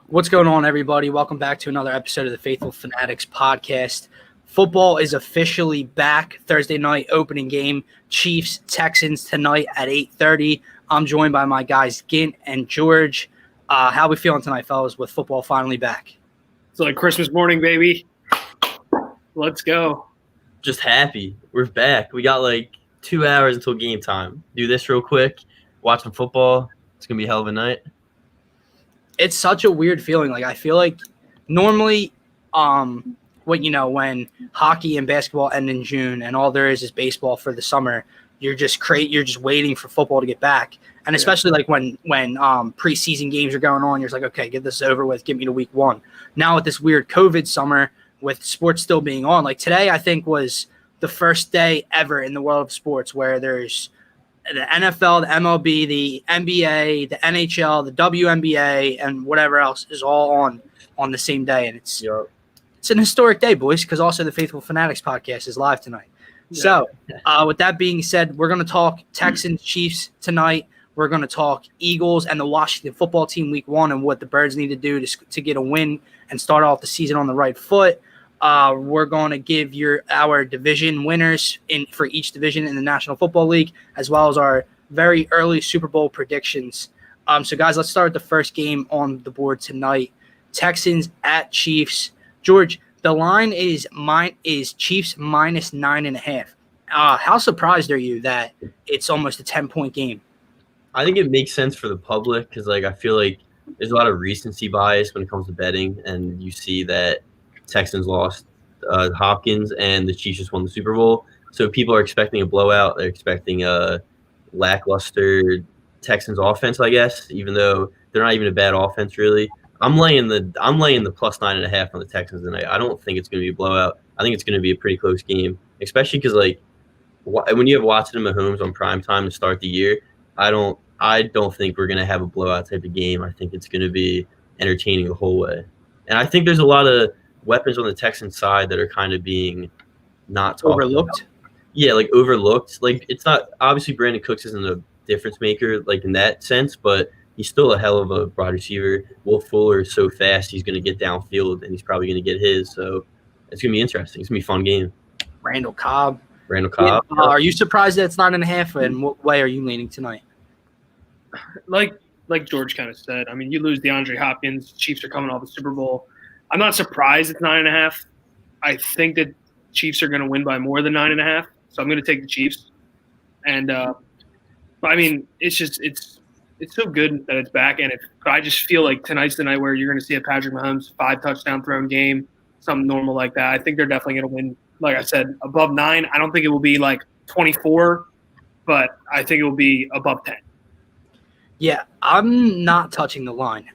What's going on, everybody? Welcome back to another episode of the Phaithful Fanatics podcast. Football is officially back. Thursday night opening game, Chiefs Texans tonight at 8:30. I'm joined by my guys Gint and George. How we feeling tonight, fellas? With football finally back? It's like Christmas morning, baby. Let's go. Just happy. We're back. We got like 2 hours until game time. Do this real quick. Watch some football. It's gonna be a hell of a night. It's such a weird feeling. Like I feel like normally, when hockey and basketball end in June and all there is baseball for the summer, you're just waiting for football to get back. And especially like when preseason games are going on, you're just like, okay, get this over with, get me to week one. Now with this weird COVID summer, with sports still being on, like today I think was the first day ever in the world of sports where there's the NFL, the MLB, the NBA, the NHL, the WNBA, and whatever else is all on the same day. And it's an historic day, boys, because also the Phaithful Fanatics podcast is live tonight. Yeah. So with that being said, we're going to talk Texans, Chiefs tonight. We're going to talk Eagles and the Washington football team week one and what the Birds need to do to get a win and start off the season on the right foot. We're going to give our division winners for each division in the National Football League, as well as our very early Super Bowl predictions. So, guys, let's start with the first game on the board tonight. Texans at Chiefs. George, the line is Chiefs minus 9.5. How surprised are you that it's almost a 10-point game? I think it makes sense for the public because, I feel like there's a lot of recency bias when it comes to betting, and you see that Texans lost Hopkins and the Chiefs just won the Super Bowl. So people are expecting a blowout. They're expecting a lackluster Texans offense, I guess, even though they're not even a bad offense really. I'm laying the plus 9.5 on the Texans tonight. I don't think it's going to be a blowout. I think it's going to be a pretty close game, especially because when you have Watson and Mahomes on prime time to start the year, I don't think we're going to have a blowout type of game. I think it's going to be entertaining the whole way. And I think there's a lot of weapons on the Texans side that are kind of being not overlooked. Yeah, overlooked. It's not obviously Brandon Cooks isn't a difference maker in that sense, but he's still a hell of a broad receiver. Will Fuller is so fast, he's going to get downfield and he's probably going to get his. So it's going to be interesting. It's going to be a fun game. Randall Cobb. Yeah, are you surprised that it's 9.5? And what way are you leaning tonight? Like George kind of said, I mean, you lose DeAndre Hopkins. Chiefs are coming off the Super Bowl. I'm not surprised it's 9.5. I think that Chiefs are going to win by more than 9.5, so I'm going to take the Chiefs. And but I mean, it's so good that it's back, and I just feel like tonight's the night where you're going to see a Patrick Mahomes 5 touchdown thrown game, something normal like that. I think they're definitely going to win. Like I said, above 9. I don't think it will be 24, but I think it will be above 10. Yeah, I'm not touching the line.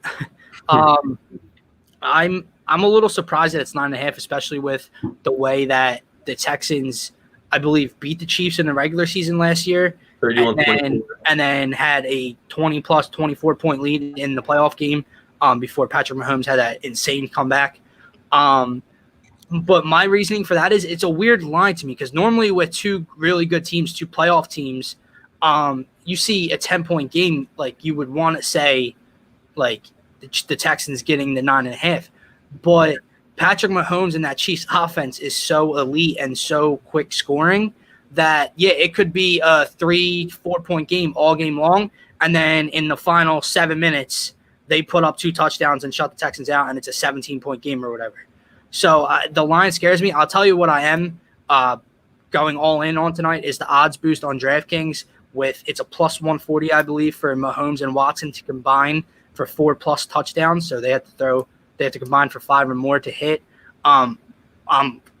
I'm a little surprised that it's 9.5, especially with the way that the Texans, I believe, beat the Chiefs in the regular season last year, 31-24, and then had a 20-plus, 24-point lead in the playoff game before Patrick Mahomes had that insane comeback. But my reasoning for that is it's a weird line to me because normally with two really good teams, two playoff teams, you see a 10-point game, you would want to say, the Texans getting the 9.5. But Patrick Mahomes and that Chiefs offense is so elite and so quick scoring that, it could be a 3-4 point game all game long. And then in the final 7 minutes, they put up 2 touchdowns and shut the Texans out, and it's a 17-point game or whatever. So the line scares me. I'll tell you what I am going all in on tonight is the odds boost on DraftKings. It's a plus 140, I believe, for Mahomes and Watson to combine for 4+ touchdowns. So they have to combine for 5 or more to hit. I'm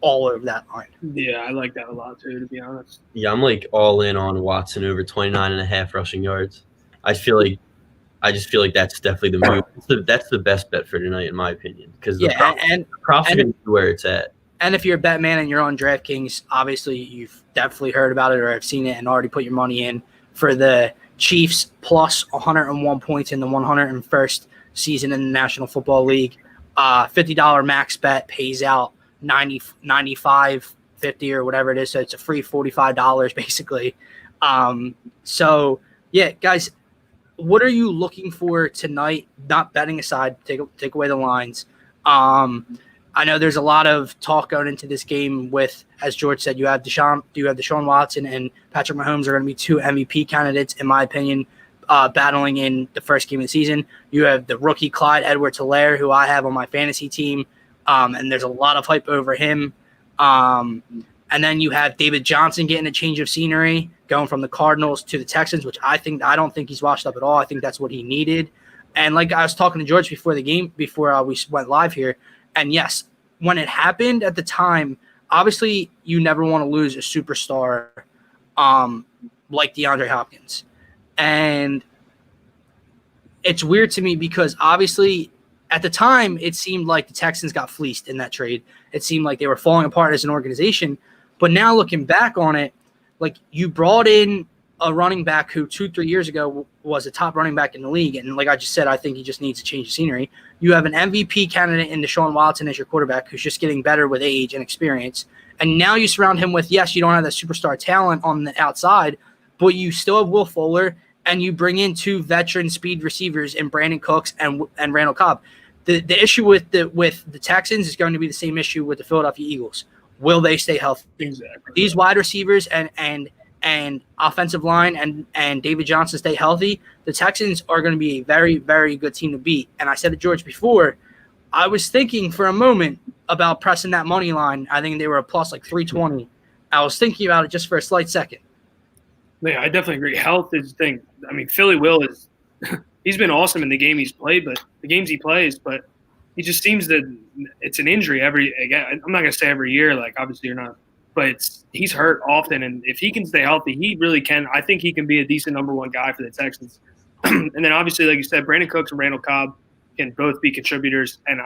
all over that line. Yeah, I like that a lot too, to be honest. Yeah, I'm all in on Watson over 29.5 rushing yards. I just feel like that's definitely the move. That's the best bet for tonight, in my opinion, because the props are going to be where it's at. And if you're a bet man and you're on DraftKings, obviously you've definitely heard about it or have seen it and already put your money in for the Chiefs plus 101 points in the 101st season in the National Football League. $50 max bet pays out 95, 50 or whatever it is. So it's a free $45 basically. So yeah, guys, what are you looking for tonight? Not betting aside, take away the lines. I know there's a lot of talk going into this game with, as George said, you have Deshaun Watson and Patrick Mahomes are going to be 2 MVP candidates, in my opinion, battling in the first game of the season. You have the rookie Clyde Edwards-Helaire, who I have on my fantasy team, and there's a lot of hype over him. And then you have David Johnson getting a change of scenery, going from the Cardinals to the Texans, which I don't think he's washed up at all. I think that's what he needed. And like I was talking to George before the game, before we went live here, and yes, when it happened at the time, obviously you never want to lose a superstar like DeAndre Hopkins. And it's weird to me because obviously at the time it seemed like the Texans got fleeced in that trade. It seemed like they were falling apart as an organization. But now looking back on it, like you brought in a running back who 2-3 years ago was a top running back in the league. And like I just said, I think he just needs to change the scenery. You have an MVP candidate in Deshaun Watson as your quarterback who's just getting better with age and experience. And now you surround him with, yes, you don't have that superstar talent on the outside, but you still have Will Fuller, and you bring in 2 veteran speed receivers in Brandon Cooks and Randall Cobb. The issue with the Texans is going to be the same issue with the Philadelphia Eagles. Will they stay healthy? Exactly. These wide receivers and offensive line and David Johnson stay healthy, the Texans are going to be a very, very good team to beat. And I said to George before, I was thinking for a moment about pressing that money line. I think they were a plus like 320. I was thinking about it just for a slight second. Yeah, I definitely agree. Health is the thing. I mean, Philly Will is he's been awesome in the game he's played, but the games he plays, but he just seems that it's an injury again. I'm not going to say every year, like obviously you're not, but he's hurt often. And if he can stay healthy, he really can. I think he can be a decent number 1 guy for the Texans. And then obviously, like you said, Brandon Cooks and Randall Cobb can both be contributors. And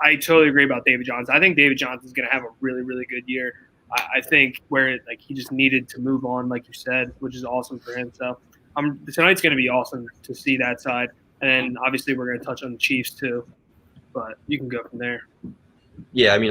I totally agree about David Johnson. I think David Johnson is going to have a really, really good year. I think where he just needed to move on, like you said, which is awesome for him. So tonight's going to be awesome to see that side. And then obviously we're going to touch on the Chiefs too, but you can go from there. Yeah, I mean,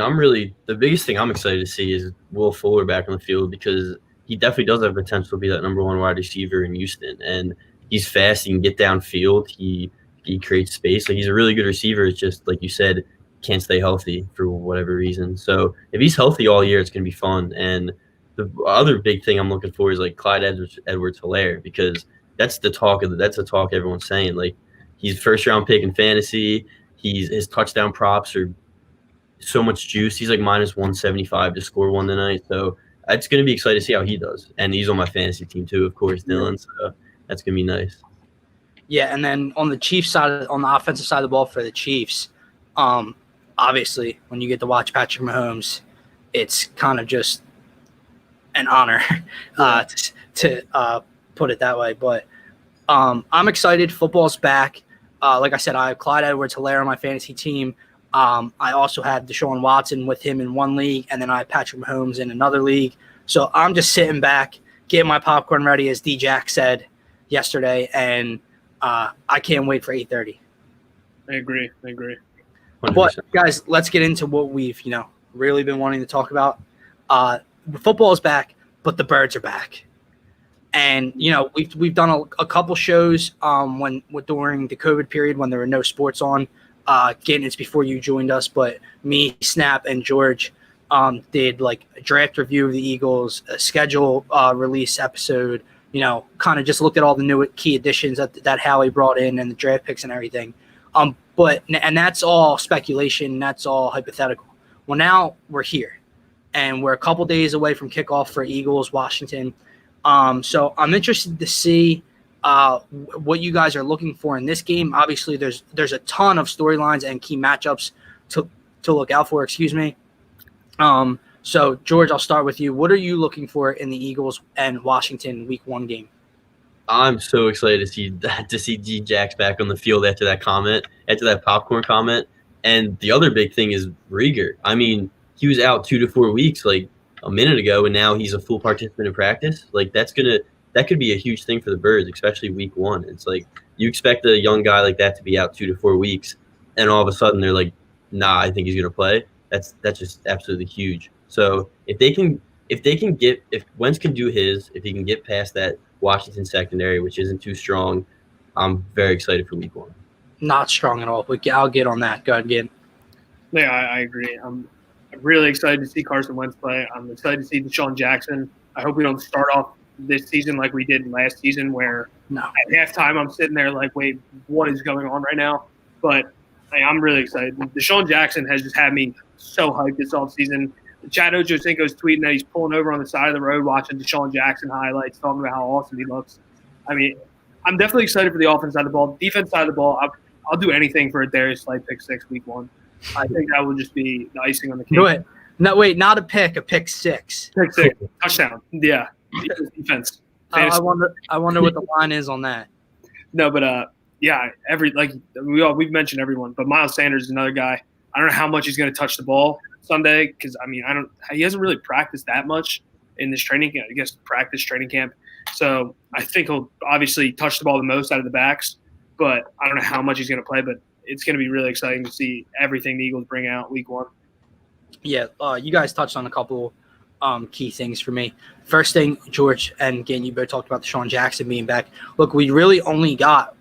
the biggest thing I'm excited to see is Will Fuller back on the field because he definitely does have potential to be that number 1 wide receiver in Houston. And he's fast. He can get downfield. He creates space. Like he's a really good receiver. It's just, like you said, can't stay healthy for whatever reason. So if he's healthy all year, it's going to be fun. And the other big thing I'm looking for is like Clyde Edwards-Helaire because that's the talk everyone's saying. Like he's first-round pick in fantasy. His touchdown props are so much juice. He's like minus 175 to score 1 tonight. So it's going to be exciting to see how he does. And he's on my fantasy team too, of course, Dylan. So that's going to be nice. Yeah, and then on the Chiefs side, on the offensive side of the ball for the Chiefs, obviously when you get to watch Patrick Mahomes, it's kind of just an honor to put it that way. But I'm excited. Football's back. Like I said, I have Clyde Edwards-Helaire on my fantasy team. I also have Deshaun Watson with him in 1 league, and then I have Patrick Mahomes in another league. So I'm just sitting back, getting my popcorn ready, as D-Jack said yesterday, and I can't wait for 8:30. I agree. 100%. But, guys, let's get into what we've, really been wanting to talk about. Football is back, but the birds are back. And, we've done a couple shows during the COVID period when there were no sports on. Again, it's before you joined us, but me, Snap, and George did like a draft review of the Eagles, a schedule release episode, kind of just looked at all the new key additions that Howie brought in and the draft picks and everything. And that's all speculation. That's all hypothetical. Well, now we're here and we're a couple days away from kickoff for Eagles, Washington. So I'm interested to see what you guys are looking for in this game. Obviously, there's a ton of storylines and key matchups to look out for. Excuse me. So George, I'll start with you. What are you looking for in the Eagles and Washington Week 1 game? I'm so excited to see D-Jax back on the field after that popcorn comment. And the other big thing is Rieger. I mean, he was out 2 to 4 weeks like a minute ago, and now he's a full participant in practice. Like that could be a huge thing for the Birds, especially Week 1. It's like you expect a young guy like that to be out 2 to 4 weeks, and all of a sudden they're like, "Nah, I think he's gonna play." That's just absolutely huge. So if Wentz can do if he can get past that Washington secondary, which isn't too strong, I'm very excited for week 1. Not strong at all, but I'll get on that. Go ahead, Gabe. Yeah, I agree. I'm really excited to see Carson Wentz play. I'm excited to see Deshaun Jackson. I hope we don't start off this season like we did last season, where at halftime I'm sitting there like, wait, what is going on right now? But I'm really excited. Deshaun Jackson has just had me so hyped this offseason. Chad Ochocinco's tweeting that he's pulling over on the side of the road watching Deshaun Jackson highlights, talking about how awesome he looks. I mean, I'm definitely excited for the offense side of the ball. Defense side of the ball, I'll do anything for a Darius Slay pick 6 week 1. I think that would just be the icing on the cake. No, wait, not a pick 6. Pick 6, touchdown. Yeah, defense. I wonder what the line is on that. No, but yeah, we've mentioned everyone, but Miles Sanders is another guy. I don't know how much he's going to touch the ball Sunday because he hasn't really practiced that much in this training camp. So I think he'll obviously touch the ball the most out of the backs, but I don't know how much he's going to play. But it's going to be really exciting to see everything the Eagles bring out week 1. Yeah, you guys touched on a couple key things for me. First thing, George and again, you both talked about Deshaun Jackson being back. Look, we really only got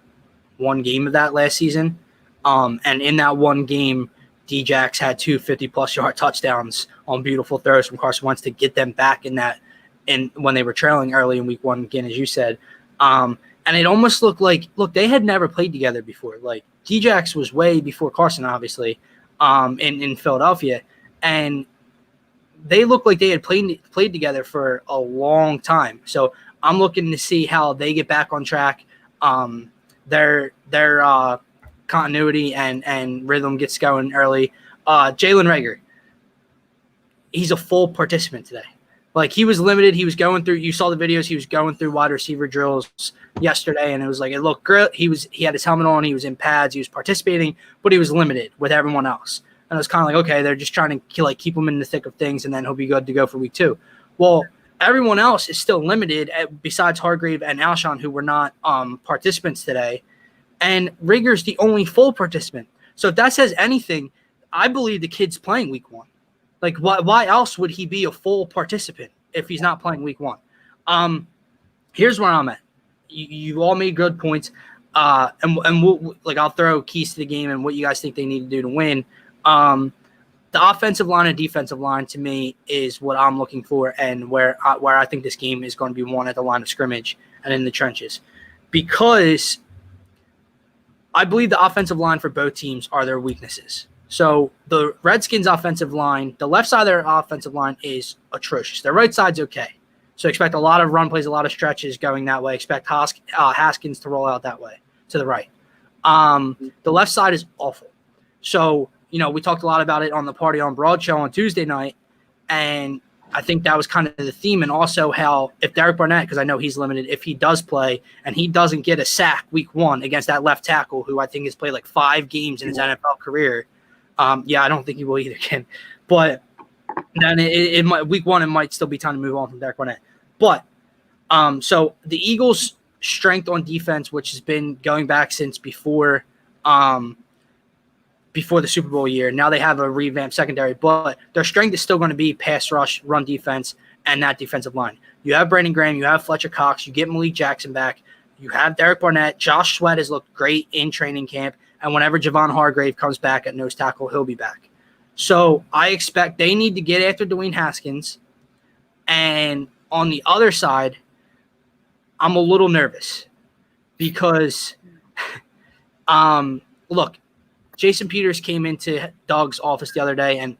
one game of that last season, and in that one game, D-Jax had 2 50-plus yard touchdowns on beautiful throws from Carson Wentz to get them back when they were trailing early in week 1, again, as you said. And it almost looked like, they had never played together before. Like, D-Jax was way before Carson, obviously, in Philadelphia. And they looked like they had played together for a long time. So I'm looking to see how they get back on track. Their continuity and rhythm gets going early. Jalen Reagor, he's a full participant today. Like, he was limited. He was going through – you saw the videos. He was going through wide receiver drills yesterday, and it was like, it looked great. He had his helmet on. He was in pads. He was participating, but he was limited with everyone else. And it was kind of like, okay, they're just trying to keep him in the thick of things, and then he'll be good to go for week 2. Well, everyone else is still limited besides Hargrave and Alshon, who were not participants today. And Rager's the only full participant. So if that says anything, I believe the kid's playing week 1. Like, why else would he be a full participant if he's not playing week 1? Here's where I'm at. You all made good points. And we'll, I'll throw keys to the game and what you guys think they need to do to win. The offensive line and defensive line, to me, is what I'm looking for and where I think this game is going to be won at the line of scrimmage and in the trenches. Because I believe the offensive line for both teams are their weaknesses. So the Redskins' offensive line, the left side of their offensive line is atrocious. Their right side's okay. So expect a lot of run plays, a lot of stretches going that way. Expect Haskins to roll out that way to the right. The left side is awful. So, we talked a lot about it on the Party on Broad show on Tuesday night, and I think that was kind of the theme. And also how if Derek Barnett, because I know he's limited, if he does play and he doesn't get a sack week 1 against that left tackle, who I think has played 5 games in his NFL career, I don't think he will either, Ken. But then it might, week 1, it might still be time to move on from Derek Barnett. But so the Eagles' strength on defense, which has been going back since before the Super Bowl year, now they have a revamped secondary, but their strength is still going to be pass rush, run defense, and that defensive line. You have Brandon Graham, you have Fletcher Cox, you get Malik Jackson back, you have Derek Barnett. Josh Sweat has looked great in training camp. And whenever Javon Hargrave comes back at nose tackle, he'll be back. So I expect they need to get after Dwayne Haskins. And on the other side, I'm a little nervous because, look, Jason Peters came into Doug's office the other day, and,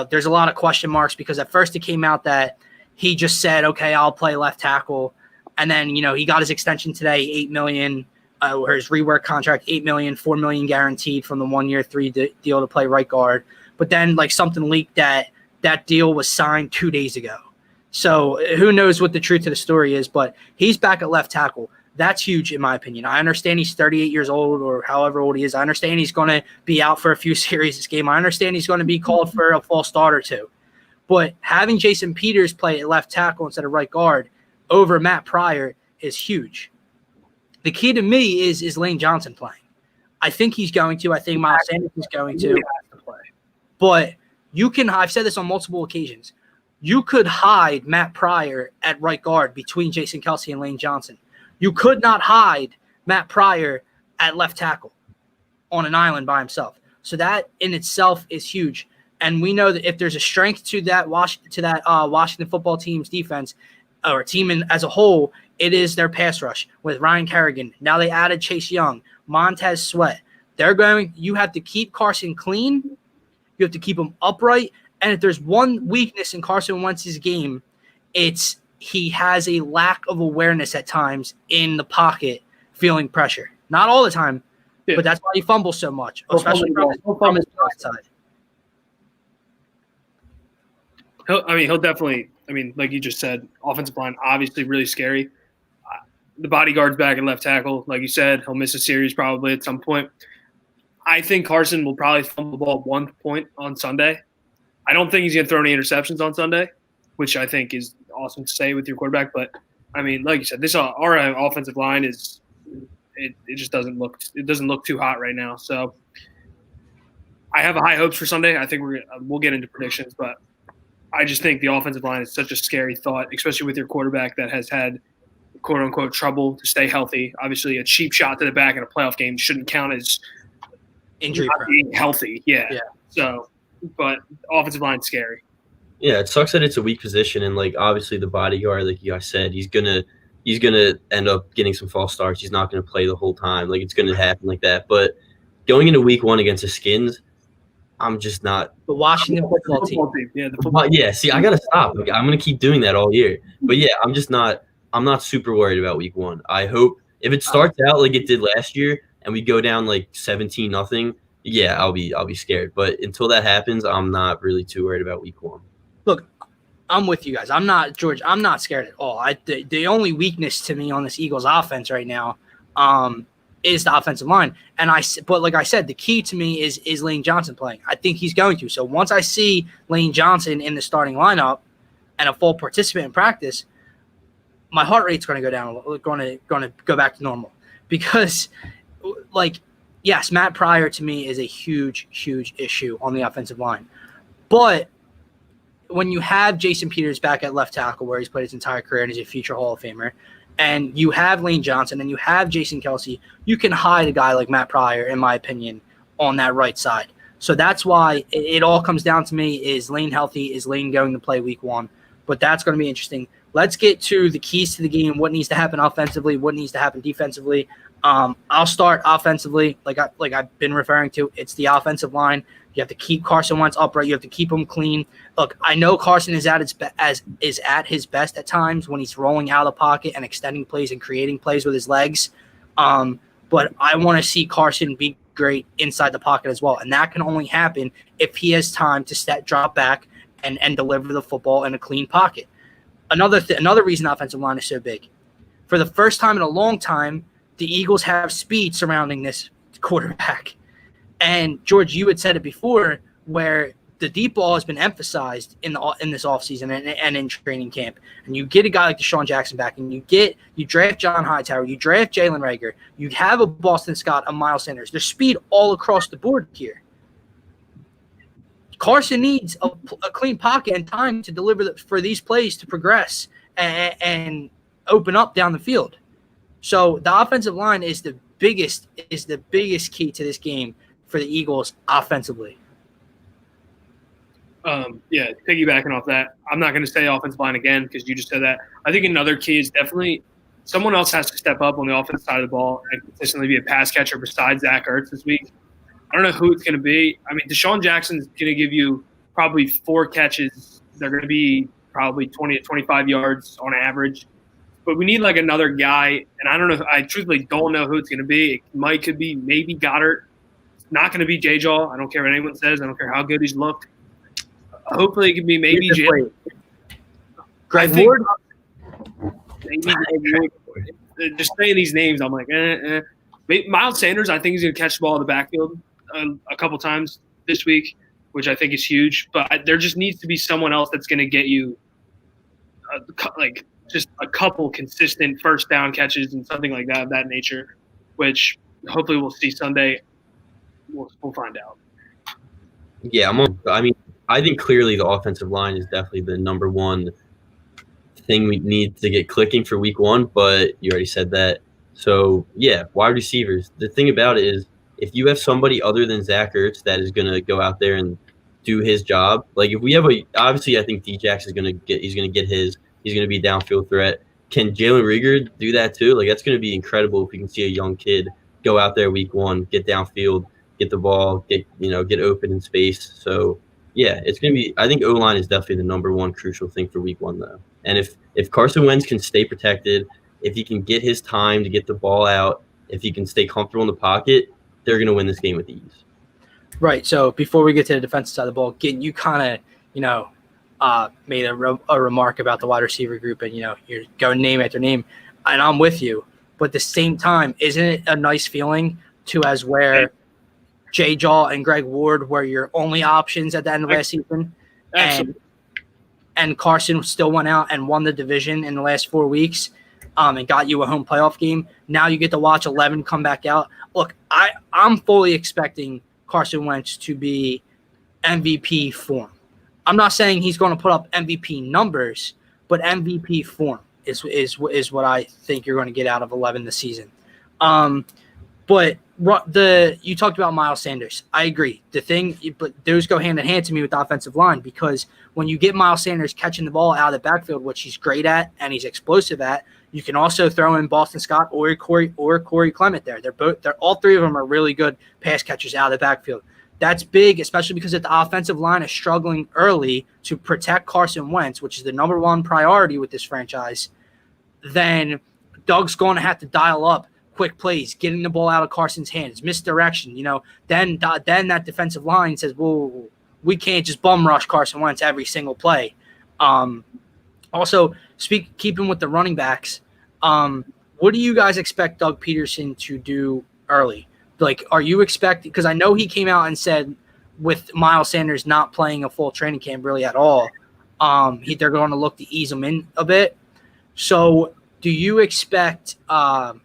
there's a lot of question marks because at first it came out that he just said, okay, I'll play left tackle. And then, he got his extension today, $8 million. Or his rework contract, $8 million, $4 million guaranteed from the 1-year 3 deal to play right guard. But then something leaked that deal was signed 2 days ago. So who knows what the truth of the story is, but he's back at left tackle. That's huge in my opinion. I understand he's 38 years old or however old he is. I understand he's going to be out for a few series this game. I understand he's going to be called for a false start or 2. But having Jason Peters play at left tackle instead of right guard over Matt Pryor is huge. The key to me is Lane Johnson playing. I think he's going to. I think Miles Sanders is going to. But I've said this on multiple occasions, you could hide Matt Pryor at right guard between Jason Kelce and Lane Johnson. You could not hide Matt Pryor at left tackle on an island by himself. So that in itself is huge. And we know that if there's a strength to that Washington football team's defense or team as a whole, it is their pass rush with Ryan Kerrigan. Now they added Chase Young, Montez Sweat. You have to keep Carson clean. You have to keep him upright. And if there's one weakness in Carson Wentz's game, it's he has a lack of awareness at times in the pocket, feeling pressure. Not all the time, but that's why he fumbles so much, especially from his blind side. He'll definitely. Like you just said, offensive line obviously really scary. The bodyguard's back at left tackle, like you said. He'll miss a series probably at some point. I think Carson will probably fumble the ball at one point on Sunday. I don't think he's going to throw any interceptions on Sunday, which I think is awesome to say with your quarterback. But like you said, our offensive line is it just doesn't look too hot right now. So I have high hopes for Sunday. I think we'll get into predictions, but I just think the offensive line is such a scary thought, especially with your quarterback that has had quote unquote trouble to stay healthy. Obviously, a cheap shot to the back in a playoff game shouldn't count as injury not being healthy. Yeah. So, but offensive line's scary. Yeah, it sucks that it's a weak position, and like obviously the bodyguard, like you guys said, he's gonna end up getting some false starts. He's not gonna play the whole time. Like it's gonna happen like that. But going into week 1 against the Skins, I'm just not the Washington football team. Yeah, the football. Yeah, see, I gotta stop. Like, I'm gonna keep doing that all year. But yeah, I'm not super worried about week 1. I hope if it starts out like it did last year and we go down like 17-0, yeah, I'll be scared. But until that happens, I'm not really too worried about week 1. Look, I'm with you guys. I'm not scared at all. The only weakness to me on this Eagles offense right now is the offensive line. But like I said, the key to me is Lane Johnson playing. I think he's going to. So once I see Lane Johnson in the starting lineup and a full participant in practice, my heart rate's going to go down, going to go back to normal. Because, like, yes, Matt Pryor to me is a huge, huge issue on the offensive line. But when you have Jason Peters back at left tackle, where he's played his entire career and is a future Hall of Famer, and you have Lane Johnson and you have Jason Kelsey, you can hide a guy like Matt Pryor, in my opinion, on that right side. So that's why it all comes down to me, is Lane healthy? Is Lane going to play week 1? But that's going to be interesting. Let's get to the keys to the game, what needs to happen offensively, what needs to happen defensively. I'll start offensively, like I've been referring to. It's the offensive line. You have to keep Carson Wentz upright. You have to keep him clean. Look, I know Carson is at his best at times when he's rolling out of the pocket and extending plays and creating plays with his legs. But I want to see Carson be great inside the pocket as well, and that can only happen if he has time to drop back and deliver the football in a clean pocket. Another reason the offensive line is so big. For the first time in a long time, the Eagles have speed surrounding this quarterback. And George, you had said it before, where the deep ball has been emphasized in this offseason and in training camp. And you get a guy like Deshaun Jackson back, and you draft John Hightower, you draft Jalen Reagor, you have a Boston Scott, a Miles Sanders. There's speed all across the board here. Carson needs a clean pocket and time to deliver for these plays to progress and open up down the field. So the offensive line is the biggest key to this game for the Eagles offensively. Yeah, piggybacking off that, I'm not going to say offensive line again because you just said that. I think another key is definitely someone else has to step up on the offensive side of the ball and consistently be a pass catcher besides Zach Ertz this week. I don't know who it's going to be. I mean, Deshaun Jackson's going to give you probably 4 catches. They're going to be probably 20 to 25 yards on average. But we need like another guy, and I don't know. I truthfully don't know who it's going to be. It could be maybe Goddard. It's not going to be J-Jaw. I don't care what anyone says. I don't care how good he's looked. Hopefully it could be maybe Jim. Greg Ward? Just saying these names, I'm like, Miles Sanders, I think he's going to catch the ball in the backfield a couple times this week, which I think is huge. But there just needs to be someone else that's going to get you just a couple consistent first down catches and something like that of that nature, which hopefully we'll see Sunday. We'll find out. Yeah, I think clearly the offensive line is definitely the number one thing we need to get clicking for week 1, but you already said that. So, yeah, wide receivers. The thing about it is if you have somebody other than Zach Ertz that is going to go out there and do his job, like if we have obviously I think D-Jax is going to get his. He's going to be a downfield threat. Can Jalen Rieger do that too? Like that's going to be incredible if we can see a young kid go out there week one, get downfield, get the ball, get open in space. So, yeah, it's going to be – I think O-line is definitely the number one crucial thing for week one though. And if Carson Wentz can stay protected, if he can get his time to get the ball out, if he can stay comfortable in the pocket, they're going to win this game with ease. Right. So before we get to the defensive side of the ball, you kind of, made a remark about the wide receiver group and, you're going name after name, and I'm with you. But at the same time, isn't it a nice feeling to as where Jay Jaw and Greg Ward were your only options at the end of last season? And Carson still went out and won the division in the last 4 weeks. And got you a home playoff game. Now you get to watch 11 come back out. Look, I'm fully expecting Carson Wentz to be MVP form. I'm not saying he's going to put up MVP numbers, but MVP form is what I think you're going to get out of 11 this season. But you talked about Miles Sanders. I agree. But those go hand in hand to me with the offensive line because when you get Miles Sanders catching the ball out of the backfield, which he's great at and he's explosive at, you can also throw in Boston Scott or Corey Clement there. They're all three of them are really good pass catchers out of the backfield. That's big, especially because if the offensive line is struggling early to protect Carson Wentz, which is the number one priority with this franchise, then Doug's going to have to dial up quick plays, getting the ball out of Carson's hands, misdirection. Then that defensive line says, "Well, we can't just bum rush Carson Wentz every single play." Also, keeping with the running backs, what do you guys expect Doug Peterson to do early? Like, are you expecting – because I know he came out and said with Miles Sanders not playing a full training camp really at all, they're going to look to ease him in a bit. So do you expect Doug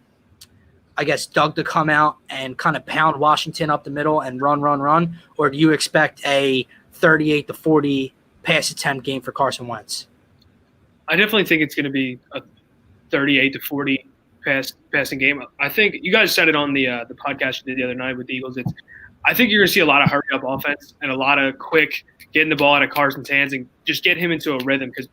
to come out and kind of pound Washington up the middle and run, or do you expect a 38-40 pass attempt game for Carson Wentz? I definitely think it's going to be a 38-40 passing game. I think you guys said it on the podcast you did the other night with the Eagles. I think you're going to see a lot of hurry up offense and a lot of quick getting the ball out of Carson's hands and just get him into a rhythm because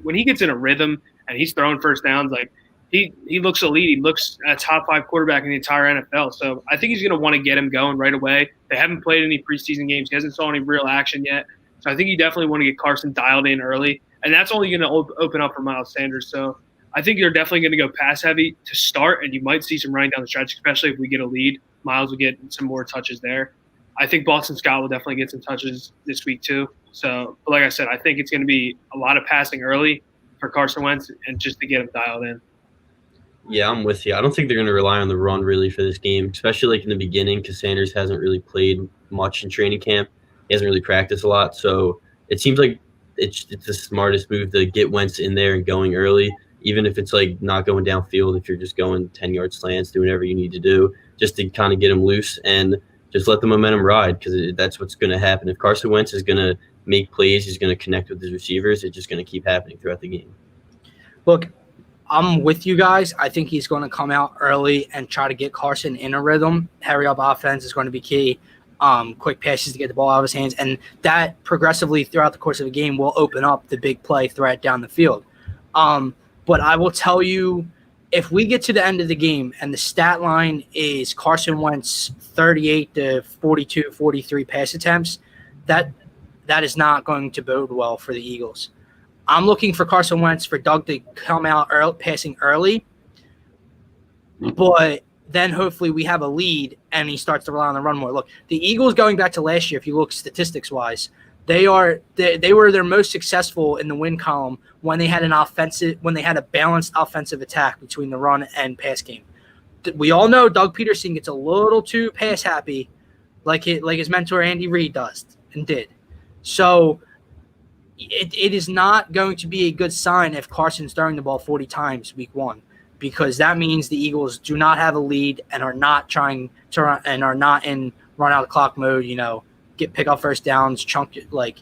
when he gets in a rhythm and he's throwing first downs, like he looks elite. He looks a top 5 quarterback in the entire NFL. So I think he's going to want to get him going right away. They haven't played any preseason games. He hasn't saw any real action yet. So I think you definitely want to get Carson dialed in early. And that's only going to open up for Miles Sanders. So I think you're definitely going to go pass heavy to start, and you might see some running down the stretch, especially if we get a lead. Miles will get some more touches there. I think Boston Scott will definitely get some touches this week too. So, but like I said, I think it's going to be a lot of passing early for Carson Wentz and just to get him dialed in. Yeah, I'm with you. I don't think they're going to rely on the run really for this game, especially like in the beginning because Sanders hasn't really played much in training camp. He hasn't really practiced a lot. So it seems like it's the smartest move to get Wentz in there and going early, even if it's like not going downfield, if you're just going 10-yard slants, doing whatever you need to do, just to kind of get him loose and just let the momentum ride because that's what's going to happen. If Carson Wentz is going to make plays, he's going to connect with his receivers, it's just going to keep happening throughout the game. Look, I'm with you guys. I think he's going to come out early and try to get Carson in a rhythm. Hurry up offense is going to be key. Quick passes to get the ball out of his hands, and that progressively throughout the course of the game will open up the big play threat down the field. But I will tell you, if we get to the end of the game and the stat line is Carson Wentz 38-42, 43 pass attempts, that is not going to bode well for the Eagles. I'm looking for Carson Wentz for Doug to come out passing early, but then hopefully we have a lead and he starts to rely on the run more. Look, the Eagles going back to last year, if you look statistics-wise, they were their most successful in the win column when they had a balanced offensive attack between the run and pass game. We all know Doug Peterson gets a little too pass happy, like his mentor Andy Reid does and did. So it is not going to be a good sign if Carson's throwing the ball 40 times week one, because that means the Eagles do not have a lead and are not trying to run, and are not in run out the clock mode. Pick up first downs, chunk it like.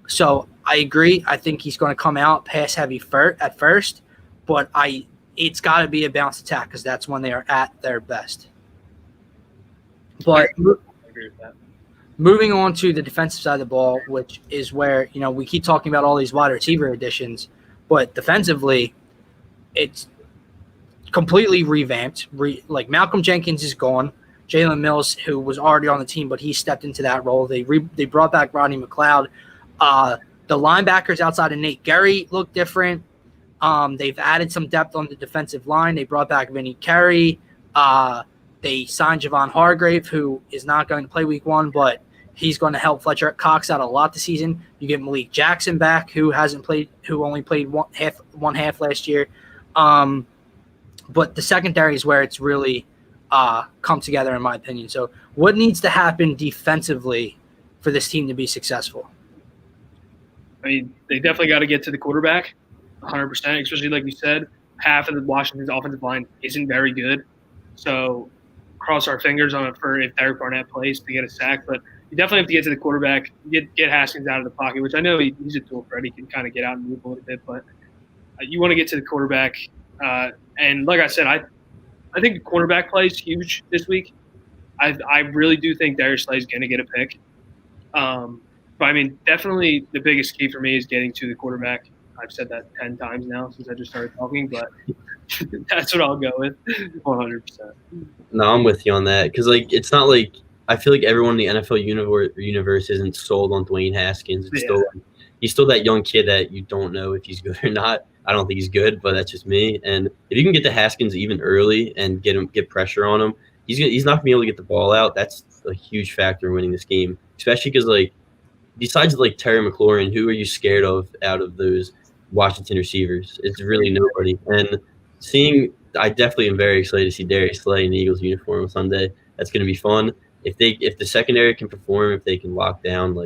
So I agree. I think he's going to come out pass heavy at first, but I it's got to be a balanced attack because that's when they are at their best. But I agree with that. moving on to the defensive side of the ball, which is where, we keep talking about all these wide receiver additions, but defensively, it's completely revamped. Like Malcolm Jenkins is gone. Jalen Mills, who was already on the team, but he stepped into that role. They brought back Rodney McLeod. The linebackers outside of Nate Gary look different. They've added some depth on the defensive line. They brought back Vinny Carey. They signed Javon Hargrave, who is not going to play week 1, but he's going to help Fletcher Cox out a lot this season. You get Malik Jackson back, who only played one half last year. But the secondary is where it's really come together, in my opinion. So what needs to happen defensively for this team to be successful? I mean, they definitely got to get to the quarterback 100%, especially like you said, half of the Washington's offensive line isn't very good. So cross our fingers on it for if Derek Barnett plays to get a sack. But you definitely have to get to the quarterback, get Haskins out of the pocket, which I know he's a tool threat. He can kind of get out and move a little bit. But you want to get to the quarterback. And like I said, I think the quarterback play is huge this week. I really do think Darius Slay is going to get a pick. But, I mean, definitely the biggest key for me is getting to the quarterback. I've said that 10 times now since I just started talking, but that's what I'll go with 100%. No, I'm with you on that because, it's not like I feel like everyone in the NFL universe isn't sold on Dwayne Haskins. He's still that young kid that you don't know if he's good or not. I don't think he's good, but that's just me. And if you can get to Haskins even early and get pressure on him, he's not going to be able to get the ball out. That's a huge factor in winning this game, especially because, besides Terry McLaurin, who are you scared of out of those Washington receivers? It's really nobody. And I definitely am very excited to see Darius Slay in the Eagles uniform on Sunday. That's going to be fun. If the secondary can perform, if they can lock down,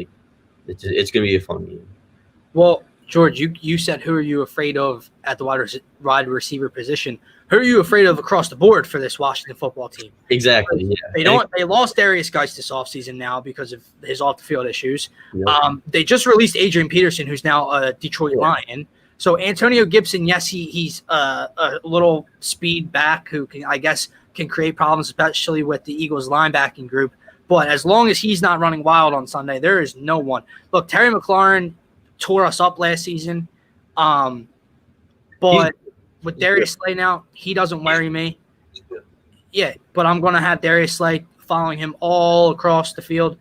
it's going to be a fun game. Well, George, you said who are you afraid of at the wide receiver position? Who are you afraid of across the board for this Washington football team? Exactly. Yeah. They lost Darius Geis this offseason now because of his off the field issues. Yep. They just released Adrian Peterson, who's now a Detroit Lion. So Antonio Gibson, yes, he's a little speed back who can create problems, especially with the Eagles linebacking group. But as long as he's not running wild on Sunday, there is no one. Look, Terry McLaurin tore us up last season. But with Darius Slay now, he doesn't worry me. Yeah, but I'm going to have Darius Slay following him all across the field.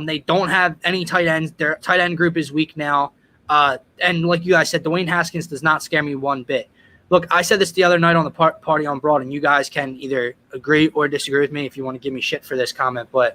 They don't have any tight ends. Their tight end group is weak now. And like you guys said, Dwayne Haskins does not scare me one bit. Look, I said this the other night on the Party on Broad, and you guys can either agree or disagree with me if you want to give me shit for this comment, but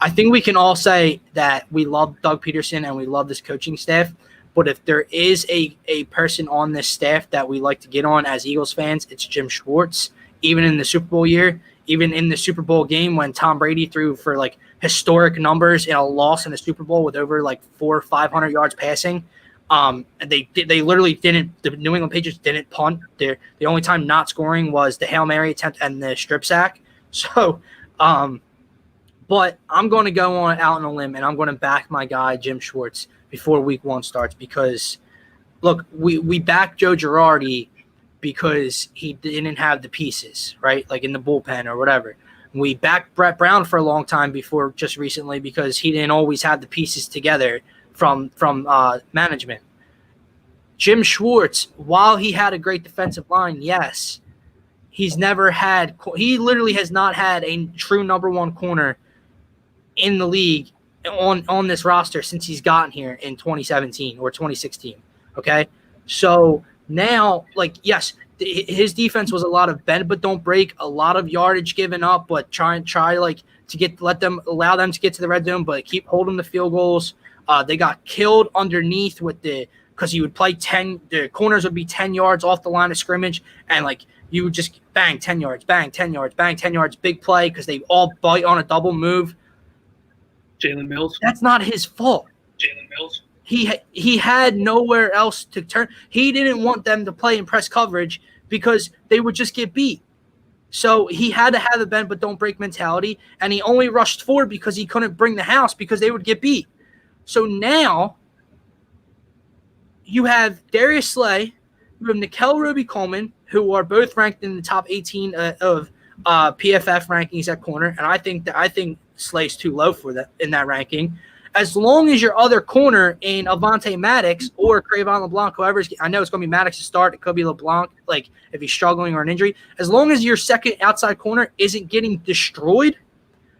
I think we can all say that we love Doug Peterson and we love this coaching staff, but if there is a person on this staff that we like to get on as Eagles fans, it's Jim Schwartz. Even in the Super Bowl year, even in the Super Bowl game when Tom Brady threw for historic numbers in a loss in the Super Bowl with over 400 or 500 yards passing, and they literally didn't. The New England Patriots didn't punt. The only time not scoring was the Hail Mary attempt and the strip sack. So, but I'm going to go out on a limb and I'm going to back my guy Jim Schwartz before Week 1 starts because, look, we backed Joe Girardi because he didn't have the pieces, right? In the bullpen or whatever. We backed Brett Brown for a long time before just recently because he didn't always have the pieces together from management. Jim Schwartz, while he had a great defensive line, yes, he literally has not had a true number one corner in the league on this roster since he's gotten here in 2017 or 2016. Okay. So now, yes, his defense was a lot of bend but don't break, a lot of yardage given up, but try to allow them to get to the red zone, but keep holding the field goals. They got killed underneath because you would play 10, the corners would be 10 yards off the line of scrimmage, and you would just bang 10 yards, bang 10 yards, bang 10 yards, big play because they all bite on a double move. Jalen Mills. That's not his fault. Jalen Mills. He had nowhere else to turn. He didn't want them to play in press coverage because they would just get beat. So he had to have a bend but don't break mentality, and he only rushed forward because he couldn't bring the house because they would get beat. So now you have Darius Slay Nickel Roby-Coleman, who are both ranked in the top 18 of PFF rankings at corner, and I think Slay's too low for that in that ranking. As long as your other corner in Avonte Maddox or Cravon LeBlanc, I know it's going to be Maddox to start. It could be LeBlanc, like if he's struggling or an injury. As long as your second outside corner isn't getting destroyed,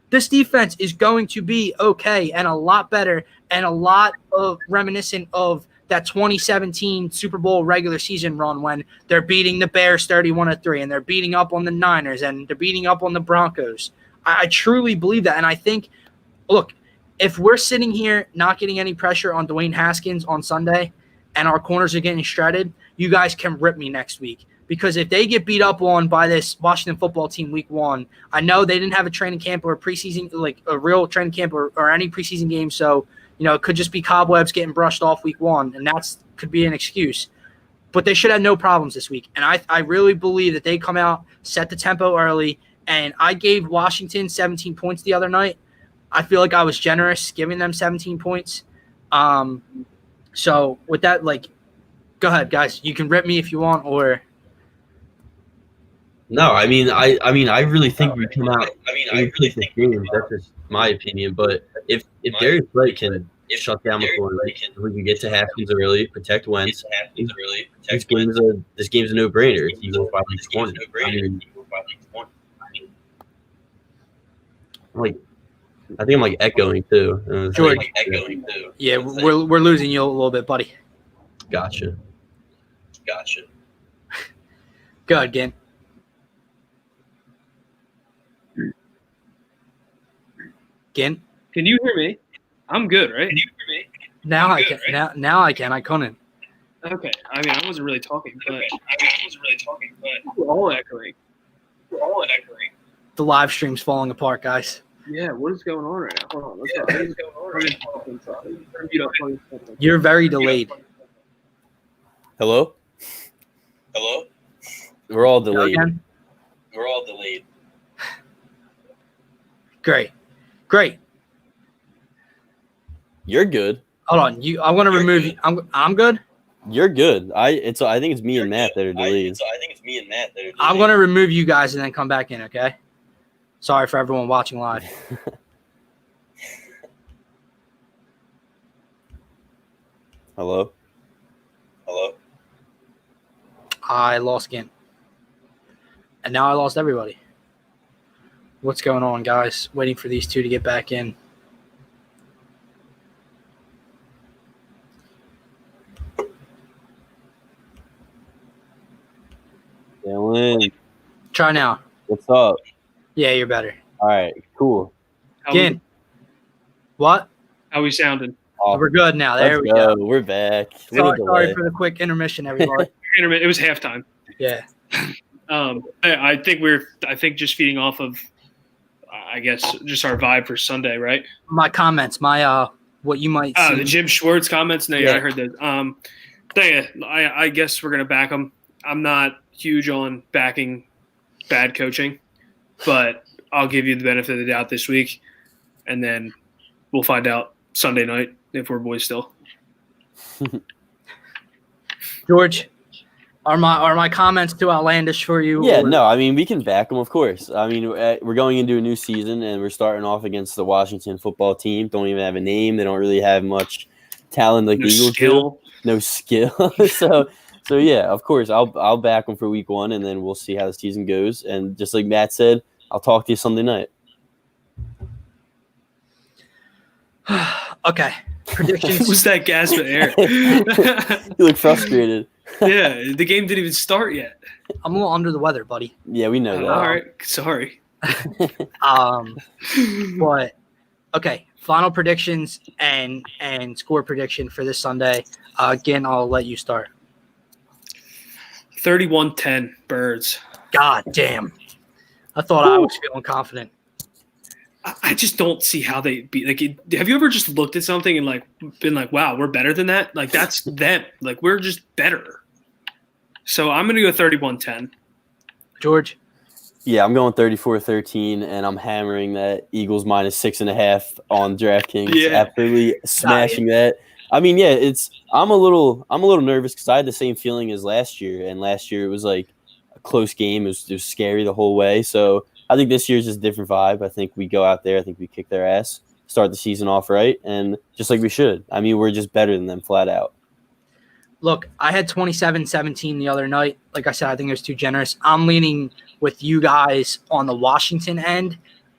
this defense is going to be okay and a lot better and a lot of reminiscent of that 2017 Super Bowl regular season run when they're beating the Bears 31-3 and they're beating up on the Niners and they're beating up on the Broncos. I truly believe that. And I think, look, if we're sitting here not getting any pressure on Dwayne Haskins on Sunday and our corners are getting shredded, you guys can rip me next week. Because if they get beat up on by this Washington football team week 1, I know they didn't have a training camp or a preseason, like a real training camp or any preseason game. So, it could just be cobwebs getting brushed off week 1, and could be an excuse. But they should have no problems this week. And I really believe that they come out, set the tempo early, and I gave Washington 17 points the other night. I feel like I was generous giving them 17 points. So with that, go ahead, guys. You can rip me if you want, or – No, I really think we come out. I really think games. That's just my opinion. But if Darius Slay can shut down McCoy, we can get to Haskins early, protect Wentz. This game's a no-brainer. Eagles by least 20. I think I'm echoing too. George, yeah, we're losing you a little bit, buddy. Gotcha. Go ahead, Gant. Gant? Can you hear me? I'm good, right? Can you hear me? Now I can. Right? Now I can. I couldn't. Okay. I wasn't really talking, but we're all echoing. The live stream's falling apart, guys. Yeah, what is going on right now? Hold on. You're very delayed. Hello? We're all delayed. Great. You're good. Hold on. I want to remove you. I'm good. You're good. I think it's me and Matt that are delayed. I'm going to remove you guys and then come back in, okay? Sorry for everyone watching live. Hello? I lost Gant. And now I lost everybody. What's going on, guys? Waiting for these two to get back in. Dylan. Try now. What's up? Yeah, you're better. All right, cool. Again. What? How we sounding? Oh, we're good now. There we go. We're back. Sorry for the quick intermission, everybody. It was halftime. Yeah. I think just feeding off of, I guess, just our vibe for Sunday, right? My comments, what you might see. The Jim Schwartz comments. No, yeah, I heard that. I guess we're gonna back them. I'm not huge on backing bad coaching, but I'll give you the benefit of the doubt this week, and then we'll find out Sunday night if we're boys still. George, are my comments too outlandish for you? Yeah, no. We can back them, of course. We're going into a new season, and we're starting off against the Washington football team. Don't even have a name. They don't really have much talent like the Eagles do. No skill. So yeah, of course, I'll back them for week 1, and then we'll see how the season goes. And just like Matt said, I'll talk to you Sunday night. Okay. Predictions. What's that gasp of air? You look frustrated. Yeah, the game didn't even start yet. I'm a little under the weather, buddy. Yeah, we know that. All right, sorry. But okay, final predictions and score prediction for this Sunday. Again, I'll let you start. 31-10 Birds. God damn. I thought I was feeling confident. I just don't see how they beat. Have you ever just looked at something and been like, wow, we're better than that? That's them. We're just better. So I'm going to go 31-10. George? Yeah, I'm going 34-13, and I'm hammering that Eagles -6.5 on DraftKings. Yeah. Absolutely smashing that. I mean, yeah, I'm a little nervous because I had the same feeling as last year, and last year it was like a close game. It was scary the whole way. So I think this year's just a different vibe. I think we go out there. I think we kick their ass, start the season off right, and just like we should. I mean, we're just better than them flat out. Look, I had 27-17 the other night. Like I said, I think it was too generous. I'm leaning with you guys on the Washington end.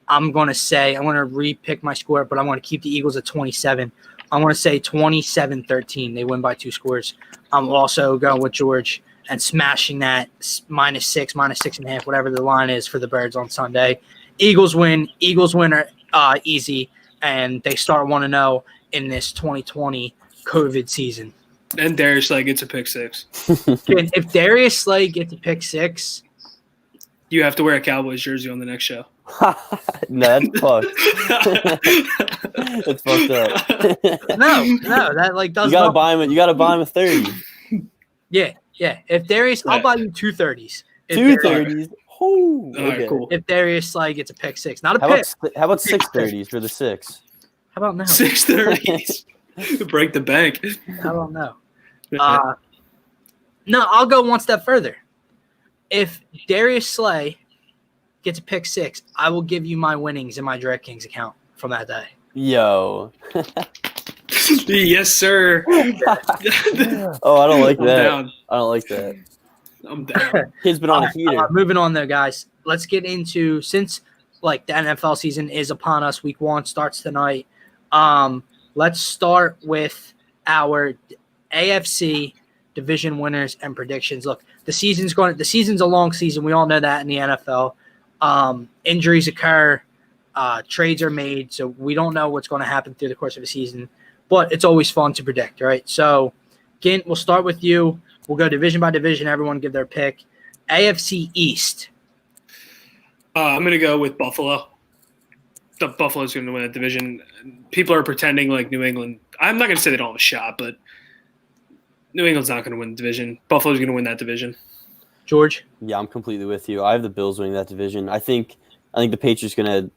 I'm going to re-pick my score, but I'm going to keep the Eagles at 27. I'm going to say 27-13. They win by 2 scores. I'm also going with George and smashing that -6, -6.5, whatever the line is for the Birds on Sunday. Eagles win. Eagles win are easy, and they start 1-0 in this 2020 COVID season. And Darius Slay gets a pick 6. If Darius Slay gets a pick 6, you have to wear a Cowboys jersey on the next show. No, that's fucked. It's fucked up. No, that like doesn't. You gotta buy him a 30. Yeah. If Darius, I'll buy you 2 30s. 2 30s. All right, cool. If Darius Slay gets a pick 6, not a how pick. How about 6 30s for the 6? How about now? 6 30s. Break the bank. How about now? No, I'll go one step further. If Darius Slay gets a pick 6, I will give you my winnings in my DraftKings account from that day. Yo. Yes, sir. Oh, I don't like that. Down. I don't like that. I'm down. Kid's been on a heater. Moving on though, guys. Let's get into, since like the NFL season is upon us, week 1 starts tonight. Let's start with our AFC division winners and predictions. Look, the season's a long season. We all know that in the NFL. Injuries occur, trades are made, so we don't know what's going to happen through the course of the season. But it's always fun to predict, right? So, Gint, we'll start with you. We'll go division by division. Everyone give their pick. AFC East. I'm going to go with Buffalo. The Buffalo's going to win that division. People are pretending like New England. I'm not going to say they don't have a shot, but New England's not going to win the division. Buffalo's going to win that division. George? Yeah, I'm completely with you. I have the Bills winning that division. I think the Patriots going to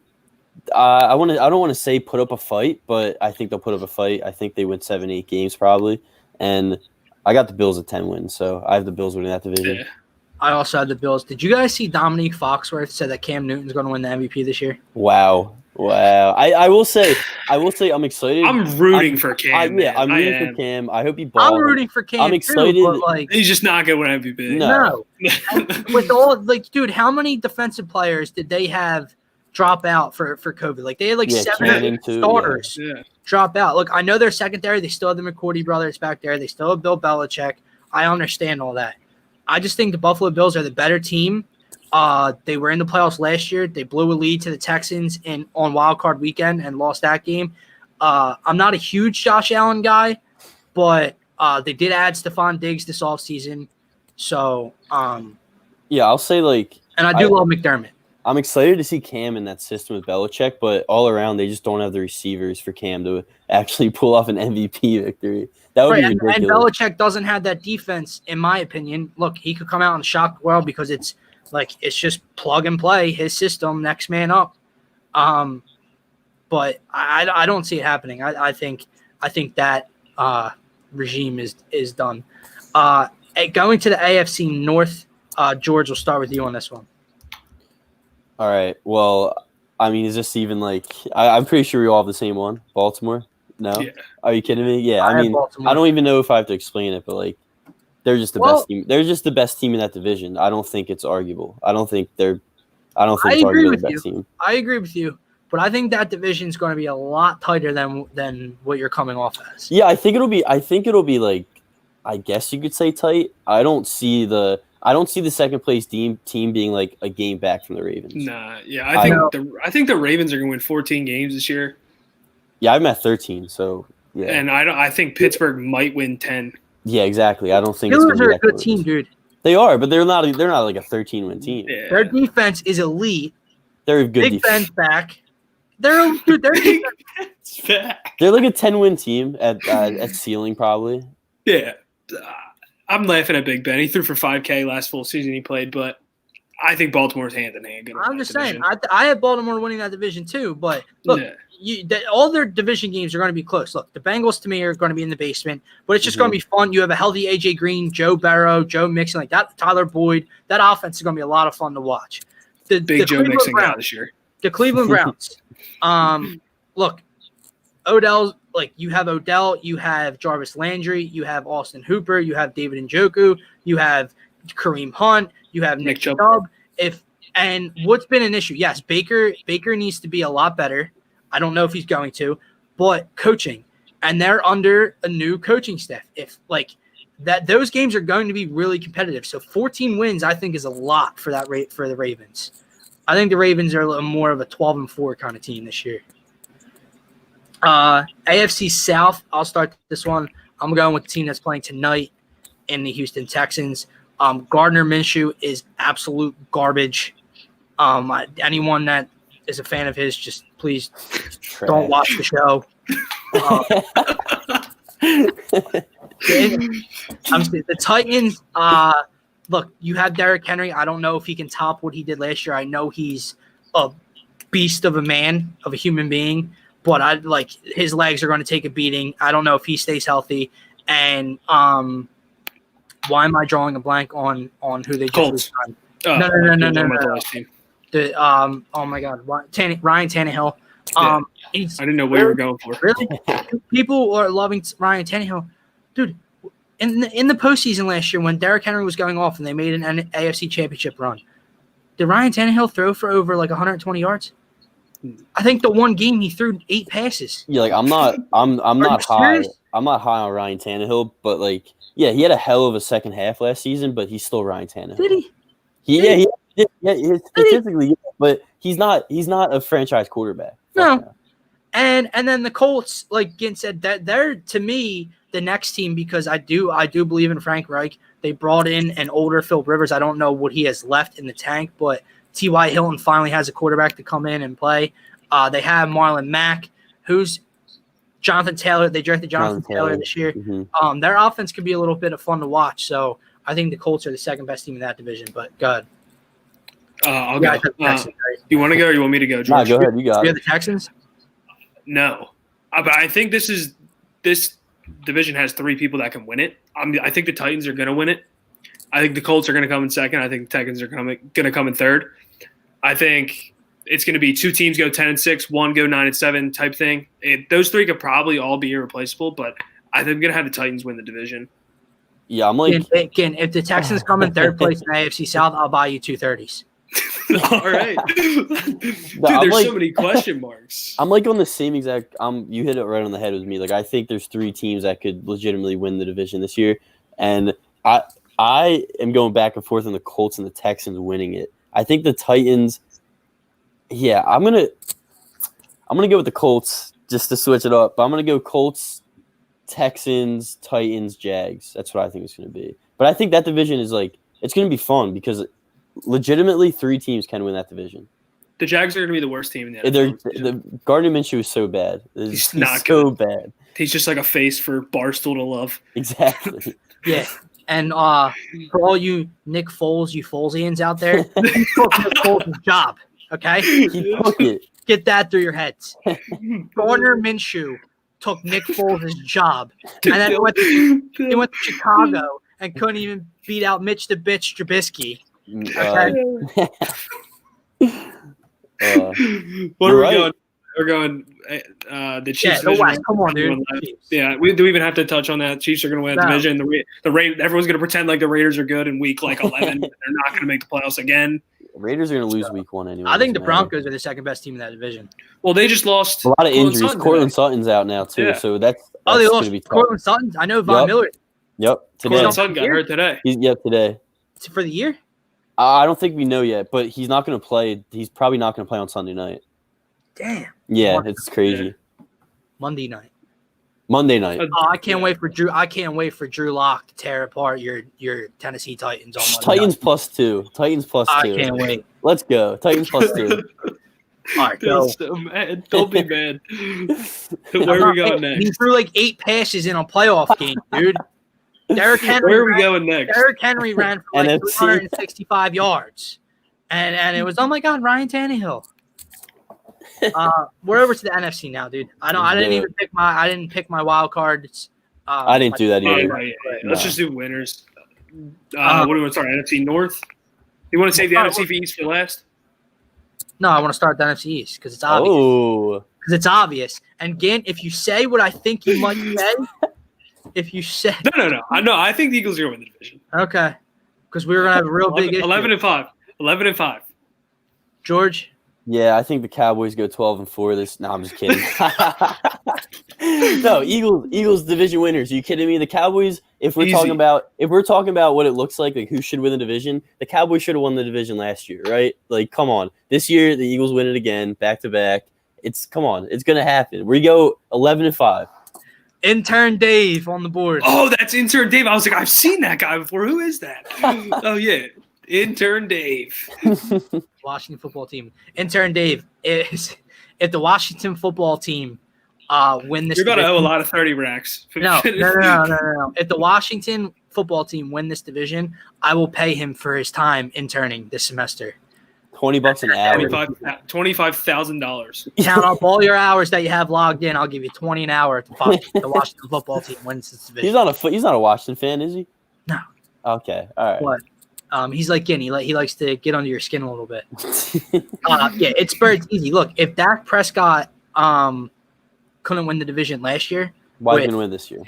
I don't want to say put up a fight, but I think they'll put up a fight. I think they win 7-8 games probably. And I got the Bills at 10 wins, so I have the Bills winning that division. Yeah. I also had the Bills. Did you guys see Dominique Foxworth said that Cam Newton's going to win the MVP this year? Wow. I will say I'm excited. I'm rooting for Cam. I'm rooting for Cam. I hope he balls. I'm rooting for Cam. I'm excited. Too, but he's just not going to win MVP. No. With all dude, how many defensive players did they have drop out for COVID? Like they had 7 or 8 starters drop out. Look, I know they're secondary. They still have the McCourty brothers back there. They still have Bill Belichick. I understand all that. I just think the Buffalo Bills are the better team. They were in the playoffs last year. They blew a lead to the Texans on Wild Card Weekend and lost that game. I'm not a huge Josh Allen guy, but they did add Stephon Diggs this offseason. So, I'll say and I do love McDermott. I'm excited to see Cam in that system with Belichick, but all around they just don't have the receivers for Cam to actually pull off an MVP victory. That would be ridiculous. And Belichick doesn't have that defense, in my opinion. Look, he could come out and shock the world because it's just plug and play his system, next man up. But I don't see it happening. I think that regime is done. Going to the AFC North, George, we'll start with you on this one. All right. Well, I mean, is this even I'm pretty sure we all have the same one, Baltimore? No? Yeah. Are you kidding me? Yeah. I mean, I don't even know if I have to explain it, but they're just the best team. They're just the best team in that division. I don't think it's arguable. I don't think it's arguable the best team. I agree with you, but I think that division is going to be a lot tighter than what you're coming off as. Yeah, I think it'll be I guess you could say tight. I don't see the second place team being a game back from the Ravens. Nah, yeah, I think the Ravens are going to win 14 games this year. Yeah, I'm at 13, so yeah. And I think Pittsburgh might win 10. Yeah, exactly. I don't think Steelers are a good team, dude. They are, but they're not a 13-win team. Yeah. Their defense is elite. They're a good Big defense. Ben's back. They're defense. They're a 10-win team at ceiling probably. Yeah. I'm laughing at Big Ben. He threw for 5K last full season he played, but I think Baltimore's hand in hand. I'm just saying. I had Baltimore winning that division too, but look, all their division games are going to be close. Look, the Bengals to me are going to be in the basement, but it's just going to be fun. You have a healthy AJ Green, Joe Burrow, Joe Mixon, like that, Tyler Boyd. That offense is going to be a lot of fun to watch. The Joe Mixon guy this year. The Cleveland Browns. Look, Odell's like you have Odell, you have Jarvis Landry, you have Austin Hooper, you have David Njoku, you have Kareem Hunt, you have Nick Chubb. And what's been an issue? Yes, Baker needs to be a lot better. I don't know if he's going to, but coaching, and they're under a new coaching staff. If like that, those games are going to be really competitive. So 14 wins, I think, is a lot for that rate for the Ravens. I think the Ravens are more of a 12-4 kind of team this year. AFC South, I'll start this one. I'm going with the team that's playing tonight in the Houston Texans. Gardner Minshew is absolute garbage. Anyone that is a fan of his, just please don't watch the show. The Titans, look, you have Derrick Henry. I don't know if he can top what he did last year. I know he's a beast of a man, of a human being, but his legs are going to take a beating. I don't know if he stays healthy. And why am I drawing a blank on who they just signed? No. Oh my God, Ryan Tannehill. I didn't know what you were going for. Really, people are loving Ryan Tannehill, dude. In the postseason last year, when Derrick Henry was going off and they made an AFC Championship run, did Ryan Tannehill throw for over 120 yards? I think the one game he threw 8 passes. Yeah, I'm not high. I'm not high on Ryan Tannehill, but he had a hell of a second half last season, but he's still Ryan Tannehill. Did he? Statistically, but he's not a franchise quarterback. No. And then the Colts, like Gint said, that they're to me the next team because I do believe in Frank Reich. They brought in an older Philip Rivers. I don't know what he has left in the tank, but T.Y. Hilton finally has a quarterback to come in and play. They have Marlon Mack, who's Jonathan Taylor. They drafted Jonathan Taylor this year. Mm-hmm. Their offense could be a little bit of fun to watch. So I think the Colts are the second best team in that division. But go ahead. I'll go. You want to go or you want me to go, George? Nah, go ahead. You got it. The Texans? No. But I think this division has 3 people that can win it. I think the Titans are going to win it. I think the Colts are going to come in second. I think the Texans are going to come in third. I think it's going to be 2 teams go 10-6, 1 go 9-7 type thing. Those 3 could probably all be irreplaceable, but I think I'm going to have the Titans win the division. Yeah, I'm again, if the Texans come in third place in the AFC South, I'll buy you 2 30s. All right. Dude, there's so many question marks. I'm on the same exact you hit it right on the head with me. I think there's 3 teams that could legitimately win the division this year. And I am going back and forth on the Colts and the Texans winning it. I think the Titans, yeah, I'm gonna go with the Colts just to switch it up. But I'm gonna go Colts, Texans, Titans, Jags. That's what I think it's gonna be. But I think that division is it's gonna be fun because legitimately 3 teams can win that division. The Jags are going to be the worst team in the NFL. The Gardner Minshew is so bad. He's not so good. Bad. He's just like a face for Barstool to love. Exactly. Yeah. And for all you Nick Foles, you Folesians out there, he took Nick Foles' job, okay? He took it. Get that through your heads. Gardner Minshew took Nick Foles' job. And then he went to Chicago and couldn't even beat out Mitch the Bitch Trubisky. Okay. What are we going? We're going the Chiefs. Yeah, the West. Come on, dude. Yeah, do we even have to touch on that? Chiefs are going to win that division. Everyone's going to pretend like the Raiders are good in week 11. They're not going to make the playoffs again. Raiders are going to lose week 1 anyway. I think the Broncos are the second best team in that division. Well, they just lost a lot of injuries. Cortland Sutton's out now too, so that's they lost Cortland Sutton. I know Von Miller. Yep, today. Cortland Sutton got hurt today. Today. For the year? I don't think we know yet, but he's not going to play. He's probably not going to play on Sunday night. Damn. Yeah, it's crazy. Monday night. Oh, I can't wait for Drew. I can't wait for Drew Lock to tear apart your Tennessee Titans on Monday Titans night. +2. I can't wait. Let's go. Titans +2. All right, go. So mad. Don't be mad. Where are we going next? He threw 8 passes in a playoff game, dude. Derrick Henry. Where are we going next? Derrick Henry ran for 365 yards, and it was, oh my God, Ryan Tannehill. We're over to the NFC now, dude. I didn't pick my wild cards. I didn't do that either. Yeah. Let's just do winners. What do we want to start? NFC North? You want to save the NFC East for last? No, I want to start the NFC East because it's obvious. Oh. Because it's obvious. And Gant, if you say what I think you might say, if you say No. I think the Eagles are going to win the division. Okay. Because we were gonna have a real big issue. 11-5. 11-5. George? Yeah, I think the Cowboys go 12-4 this. No, I'm just kidding. No, Eagles division winners. Are you kidding me? The Cowboys. If we're talking about what it looks like who should win the division, the Cowboys should have won the division last year, right? Like, come on. This year the Eagles win it again, back to back. It's gonna happen. We go 11-5. Intern Dave on the board. Oh, that's Intern Dave. I was like, I've seen that guy before. Who is that? Oh yeah, Intern Dave. Washington football team. Intern Dave is if the Washington football team win this. You're about to owe a lot of 30 racks. No. If the Washington football team win this division, I will pay him for his time interning this semester. $20 an hour. $25,000. Count up all your hours that you have logged in. I'll give you $20 an hour if the Washington football team wins this division. He's not a Washington fan, is he? No. Okay. All right. But he's like Guinea. He likes to get under your skin a little bit. It's Birds easy. Look, if Dak Prescott couldn't win the division last year, why didn't win this year?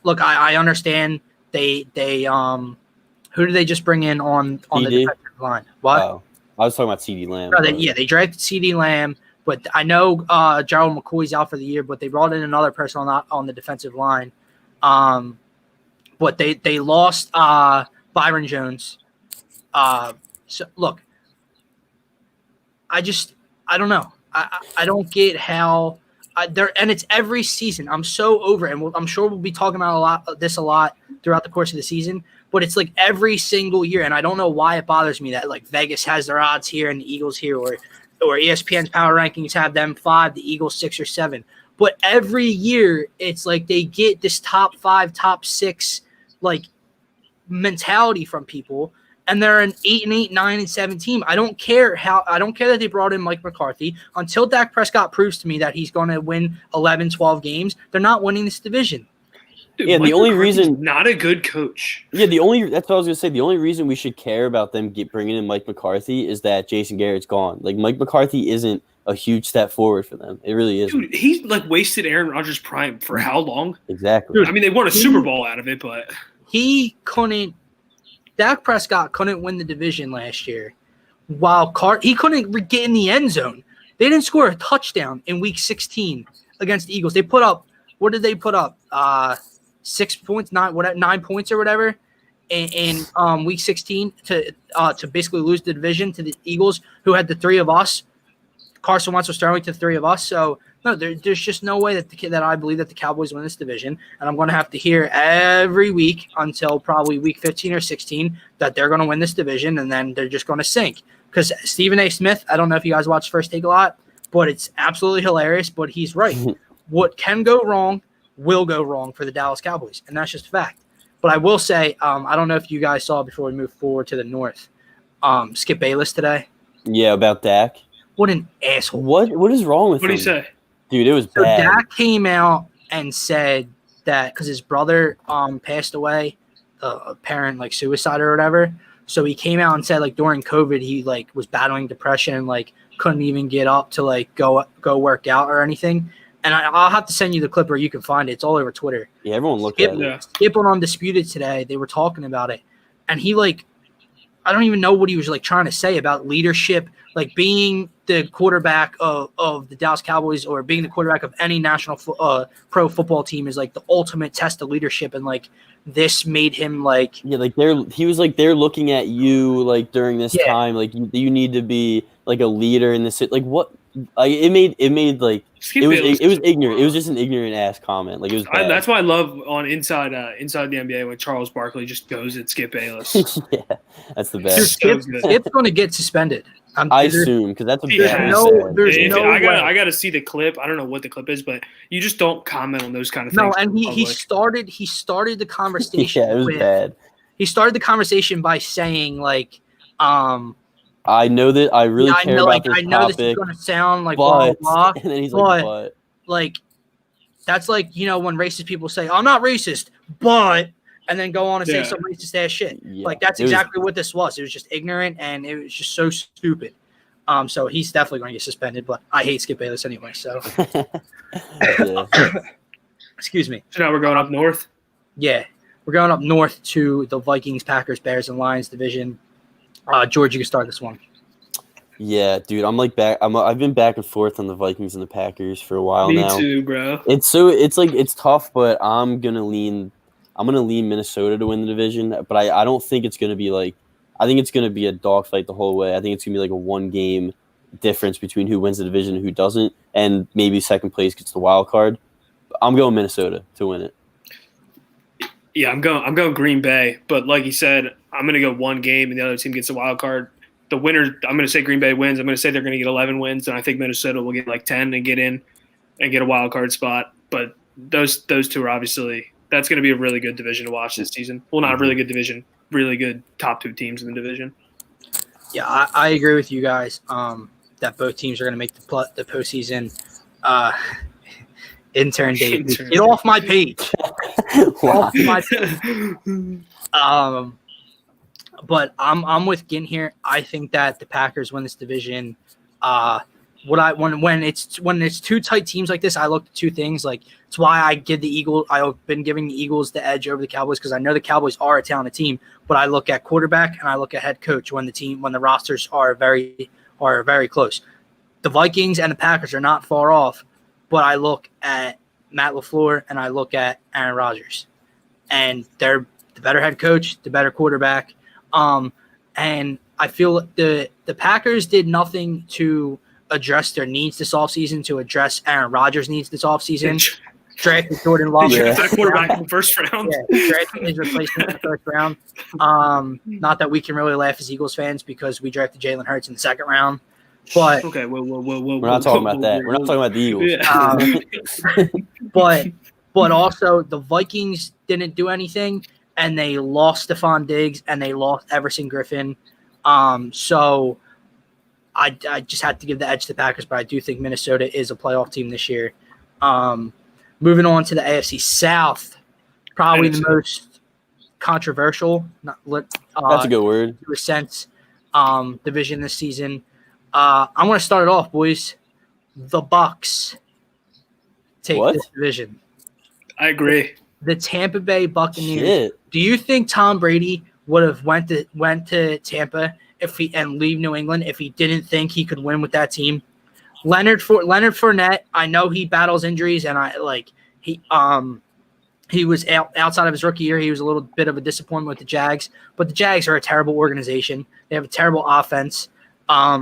I understand they who did they just bring in on the defensive line? What? Oh, I was talking about CeeDee Lamb. No, they drafted CeeDee Lamb, but I know Gerald McCoy's out for the year, but they brought in another person on the defensive line. But they lost Byron Jones. So look, I don't know. I don't get how and it's every season. I'm so over it, and I'm sure we'll be talking about a lot throughout the course of the season. But it's like every single year, and I don't know why it bothers me that like Vegas has their odds here and the Eagles here, or ESPN's power rankings have them 5, the Eagles 6 or 7. But every year, it's like they get this top 5, top 6 like mentality from people, and they're an 8-8, 9-7 team. I don't care that they brought in Mike McCarthy until Dak Prescott proves to me that he's going to win 11, 12 games. They're not winning this division. Dude, yeah, the only reason not a good coach. Yeah, that's what I was gonna say. The only reason we should care about them bringing in Mike McCarthy is that Jason Garrett's gone. Like Mike McCarthy isn't a huge step forward for them. It really isn't. Dude, he's like wasted Aaron Rodgers' prime for how long? Exactly. Dude, I mean, they won a Super Bowl out of it, but Dak Prescott couldn't win the division last year, while he couldn't get in the end zone. They didn't score a touchdown in Week 16 against the Eagles. They put up what did they put up? 6 points, 9 points or whatever in Week 16 to basically lose the division to the Eagles, who had the 3 of us. Carson Wentz was throwing to the 3 of us. So no, there's just no way that I believe that the Cowboys win this division, and I'm going to have to hear every week until probably Week 15 or 16 that they're going to win this division, and then they're just going to sink. Because Stephen A. Smith, I don't know if you guys watch First Take a lot, but it's absolutely hilarious. But he's right. What can go wrong will go wrong for the Dallas Cowboys, and that's just a fact. But I will say, I don't know if you guys saw before we move forward to the North, Skip Bayless today. Yeah, about Dak. What an asshole. What is wrong with him? What did he say? Dude, it was so bad. Dak came out and said that because his brother passed away, apparent like suicide or whatever. So he came out and said like during COVID he like was battling depression and like couldn't even get up to like go work out or anything. And I'll have to send you the clip where you can find it. It's all over Twitter. Yeah, everyone looked at it. Skip on Undisputed today. They were talking about it. And he, like, I don't even know what he was, like, trying to say about leadership, like being the quarterback of the Dallas Cowboys or being the quarterback of any national pro football team is, like, the ultimate test of leadership. And, like, this made him, like... Yeah, like, he was, like, they're looking at you, like, during this time. Like, you need to be, like, a leader in this... Like, what... Like, it made like it was ignorant. It was just an ignorant ass comment. Like it was bad. That's why I love on inside the NBA when Charles Barkley just goes at Skip Bayless. Yeah, that's the best. Skip's going to get suspended. I assume because that's a bad. I got to see the clip. I don't know what the clip is, but you just don't comment on those kind of things. No, and he started the conversation. Yeah, it was bad. He started the conversation by saying like I know that I really care about this I know this is topic, going to sound like blah, but blah, and then he's but like, but like that's like, you know, when racist people say, I'm not racist, but, and then go on and say some racist ass shit. yeah, Like that's exactly what this was. It was just ignorant and it was just so stupid. So he's definitely going to get suspended, but I hate Skip Bayless anyway. So, yeah. excuse me. So now we're going up north. Yeah, we're going up north to the Vikings, Packers, Bears, and Lions division. George, you can start this one. Yeah, dude, I've been back and forth on the Vikings and the Packers for a while now. Me too, bro. It's tough, but I'm gonna lean Minnesota to win the division. But I don't think it's gonna be like, I think it's gonna be a dogfight the whole way. I think it's gonna be like a 1-game difference between who wins the division and who doesn't, and maybe second place gets the wild card. I'm going Minnesota to win it. Yeah, I'm going Green Bay, but like you said, I'm gonna go 1 game and the other team gets the wild card. The winner, I'm gonna say Green Bay wins. I'm gonna say they're gonna get 11 wins, and I think Minnesota will get like 10 and get in and get a wild card spot. But those two are obviously, that's gonna be a really good division to watch this season. Well, not a really good division, really good top 2 teams in the division. Yeah, I agree with you guys that both teams are going to make the postseason. Intern Dave, get off my page. Off my page. But I'm with Ginn here. I think that the Packers win this division. When it's 2 tight teams like this, I look at 2 things. Like it's why I give the Eagles. I've been giving the Eagles the edge over the Cowboys because I know the Cowboys are a talented team. But I look at quarterback and I look at head coach when the rosters are very close. The Vikings and the Packers are not far off, but I look at Matt LaFleur and I look at Aaron Rodgers, and they're the better head coach, the better quarterback. And I feel the Packers did nothing to address their needs this offseason, to address Aaron Rodgers' needs this offseason. Drafted Jordan Love. Drafted a quarterback in the first round. Yeah, drafted his replacement in the first round. Not that we can really laugh as Eagles fans because we drafted Jalen Hurts in the second round. But okay, whoa. We're not talking about that. We're not talking about the Eagles. Yeah. But also the Vikings didn't do anything, and they lost Stephon Diggs and they lost Everson Griffin. So I just had to give the edge to the Packers, but I do think Minnesota is a playoff team this year. Moving on to the AFC South, probably the most controversial, that's a good word, to a sense, division this season. I'm going to start it off, boys. The Bucs take this division. I agree. The Tampa Bay Buccaneers. Shit. Do you think Tom Brady would have went to Tampa and leave New England if he didn't think he could win with that team? Leonard Fournette, I know he battles injuries, and he was outside of his rookie year. He was a little bit of a disappointment with the Jags, but the Jags are a terrible organization. They have a terrible offense.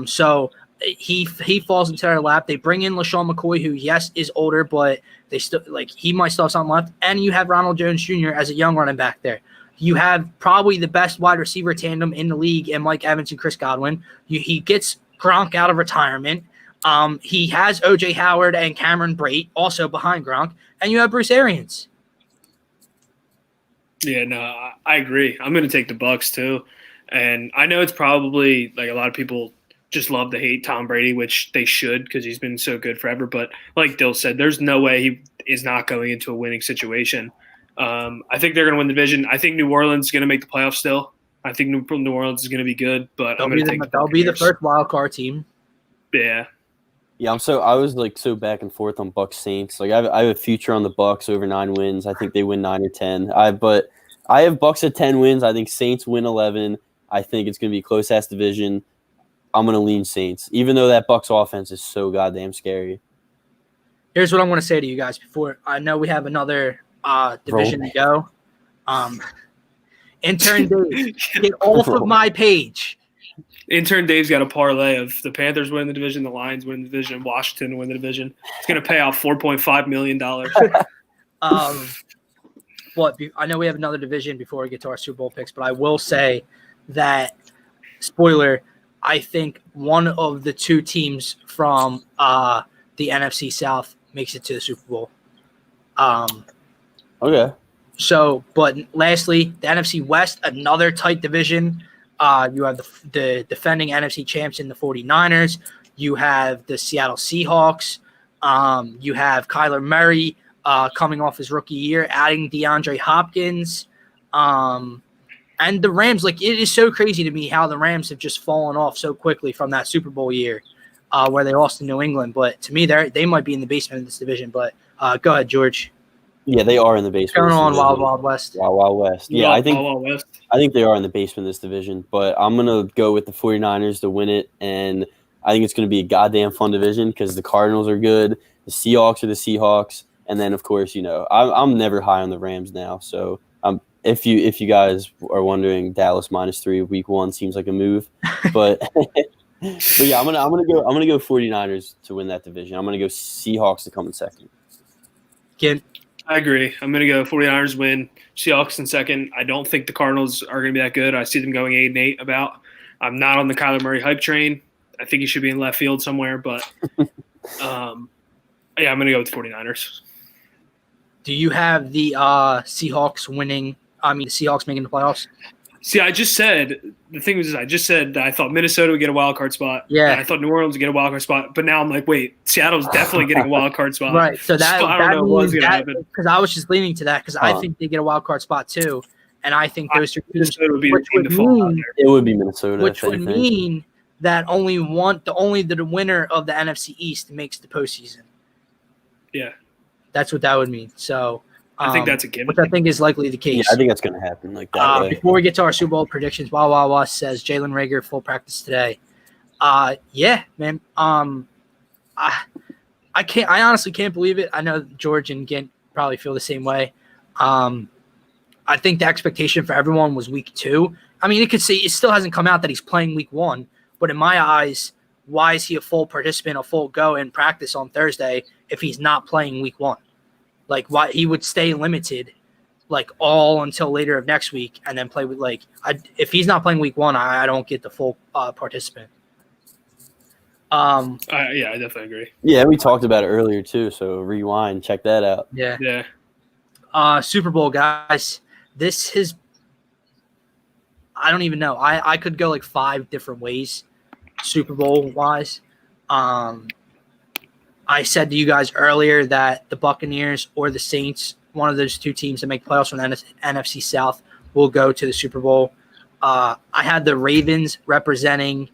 So he falls into their lap. They bring in LaShawn McCoy, who yes is older, but they still he might still have something left. And you have Ronald Jones Jr. as a young running back there. You have probably the best wide receiver tandem in the league in Mike Evans and Chris Godwin. He gets Gronk out of retirement. He has O.J. Howard and Cameron Brate also behind Gronk, and you have Bruce Arians. Yeah, no, I agree. I'm going to take the Bucs too, and I know it's probably like a lot of people just love to hate Tom Brady, which they should because he's been so good forever. But like Dill said, there's no way he is not going into a winning situation. I think they're going to win the division. I think New Orleans is going to make the playoffs still. I think New Orleans is going to be good, but they'll be the first wild card team. Yeah. Yeah, I was like so back and forth on Bucks Saints. Like I have a future on the Bucks over 9 wins. I think they win 9 or 10. But I have Bucks at 10 wins. I think Saints win 11. I think it's going to be a close ass division. I'm going to lean Saints, even though that Bucks offense is so goddamn scary. Here's what I'm going to say to you guys before I know we have another division to go. Intern Dave, get off of my page. Intern Dave's got a parlay of the Panthers win the division, the Lions win the division, Washington win the division. It's going to pay out $4.5 million. But I know we have another division before we get to our Super Bowl picks, but I will say that, spoiler, I think one of the 2 teams from the NFC South makes it to the Super Bowl. Okay. So, but lastly, the NFC West, another tight division. You have the defending NFC champs in the 49ers. You have the Seattle Seahawks. You have Kyler Murray coming off his rookie year, adding DeAndre Hopkins. And the Rams, like, it is so crazy to me how the Rams have just fallen off so quickly from that Super Bowl year where they lost to New England. But to me, they might be in the basement of this division. But go ahead, George. Yeah, they are in the basement. Going on Wild Wild West. Wild West. Yeah, Wild West. I think they are in the basement of this division. But I'm going to go with the 49ers to win it. And I think it's going to be a goddamn fun division because the Cardinals are good. The Seahawks are the Seahawks. And then, of course, I'm never high on the Rams now. So if you guys are wondering, Dallas -3 week 1 seems like a move. But yeah, I'm gonna go 49ers to win that division. I'm gonna go Seahawks to come in second. Kent? I agree. I'm going to go 49ers win, Seahawks in second. I don't think the Cardinals are going to be that good. I see them going 8-8 about. I'm not on the Kyler Murray hype train. I think he should be in left field somewhere, but yeah, I'm going to go with the 49ers. Do you have the Seahawks making the playoffs? See, I just said that I thought Minnesota would get a wild card spot. Yeah. And I thought New Orleans would get a wild card spot. But now I'm like, wait, Seattle's definitely getting a wild card spot. Right. So I don't know what's going to happen. Because I was just leaning to that because I think they get a wild card spot too. And I think those two teams would be the team to fall out there. It would be Minnesota. Which would mean that only the winner of the NFC East makes the postseason. Yeah. That's what that would mean. So I think that's a given. Which I think is likely the case. Yeah, I think that's going to happen like that. Before we get to our Super Bowl predictions, Wild Wild West says Jalen Reagor full practice today. Yeah, man. I honestly can't believe it. I know George and Gint probably feel the same way. I think the expectation for everyone was week 2. I mean, it still hasn't come out that he's playing week 1, but in my eyes, why is he a full participant, a full go in practice on Thursday if he's not playing week 1? Like, why he would stay limited, like, all until later of next week and then play with, like, if he's not playing week 1, I don't get the full participant. Yeah, I definitely agree. Yeah, we talked about it earlier too, so rewind, check that out. Yeah. Yeah. Super Bowl, guys. This is – I don't even know. I could go, like, 5 different ways Super Bowl-wise. I said to you guys earlier that the Buccaneers or the Saints, one of those two teams that make playoffs from the NFC South, will go to the Super Bowl. I had the Ravens representing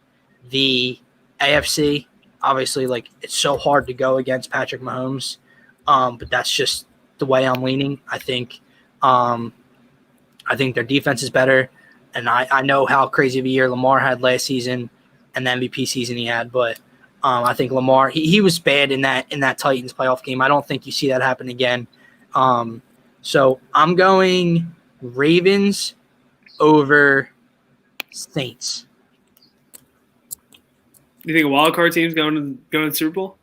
the AFC. Obviously, like, it's so hard to go against Patrick Mahomes, but that's just the way I'm leaning. I think their defense is better, and I know how crazy of a year Lamar had last season and the MVP season he had, but I think Lamar he was bad in that Titans playoff game. I don't think you see that happen again. So I'm going Ravens over Saints. You think a wild card team's going to the Super Bowl?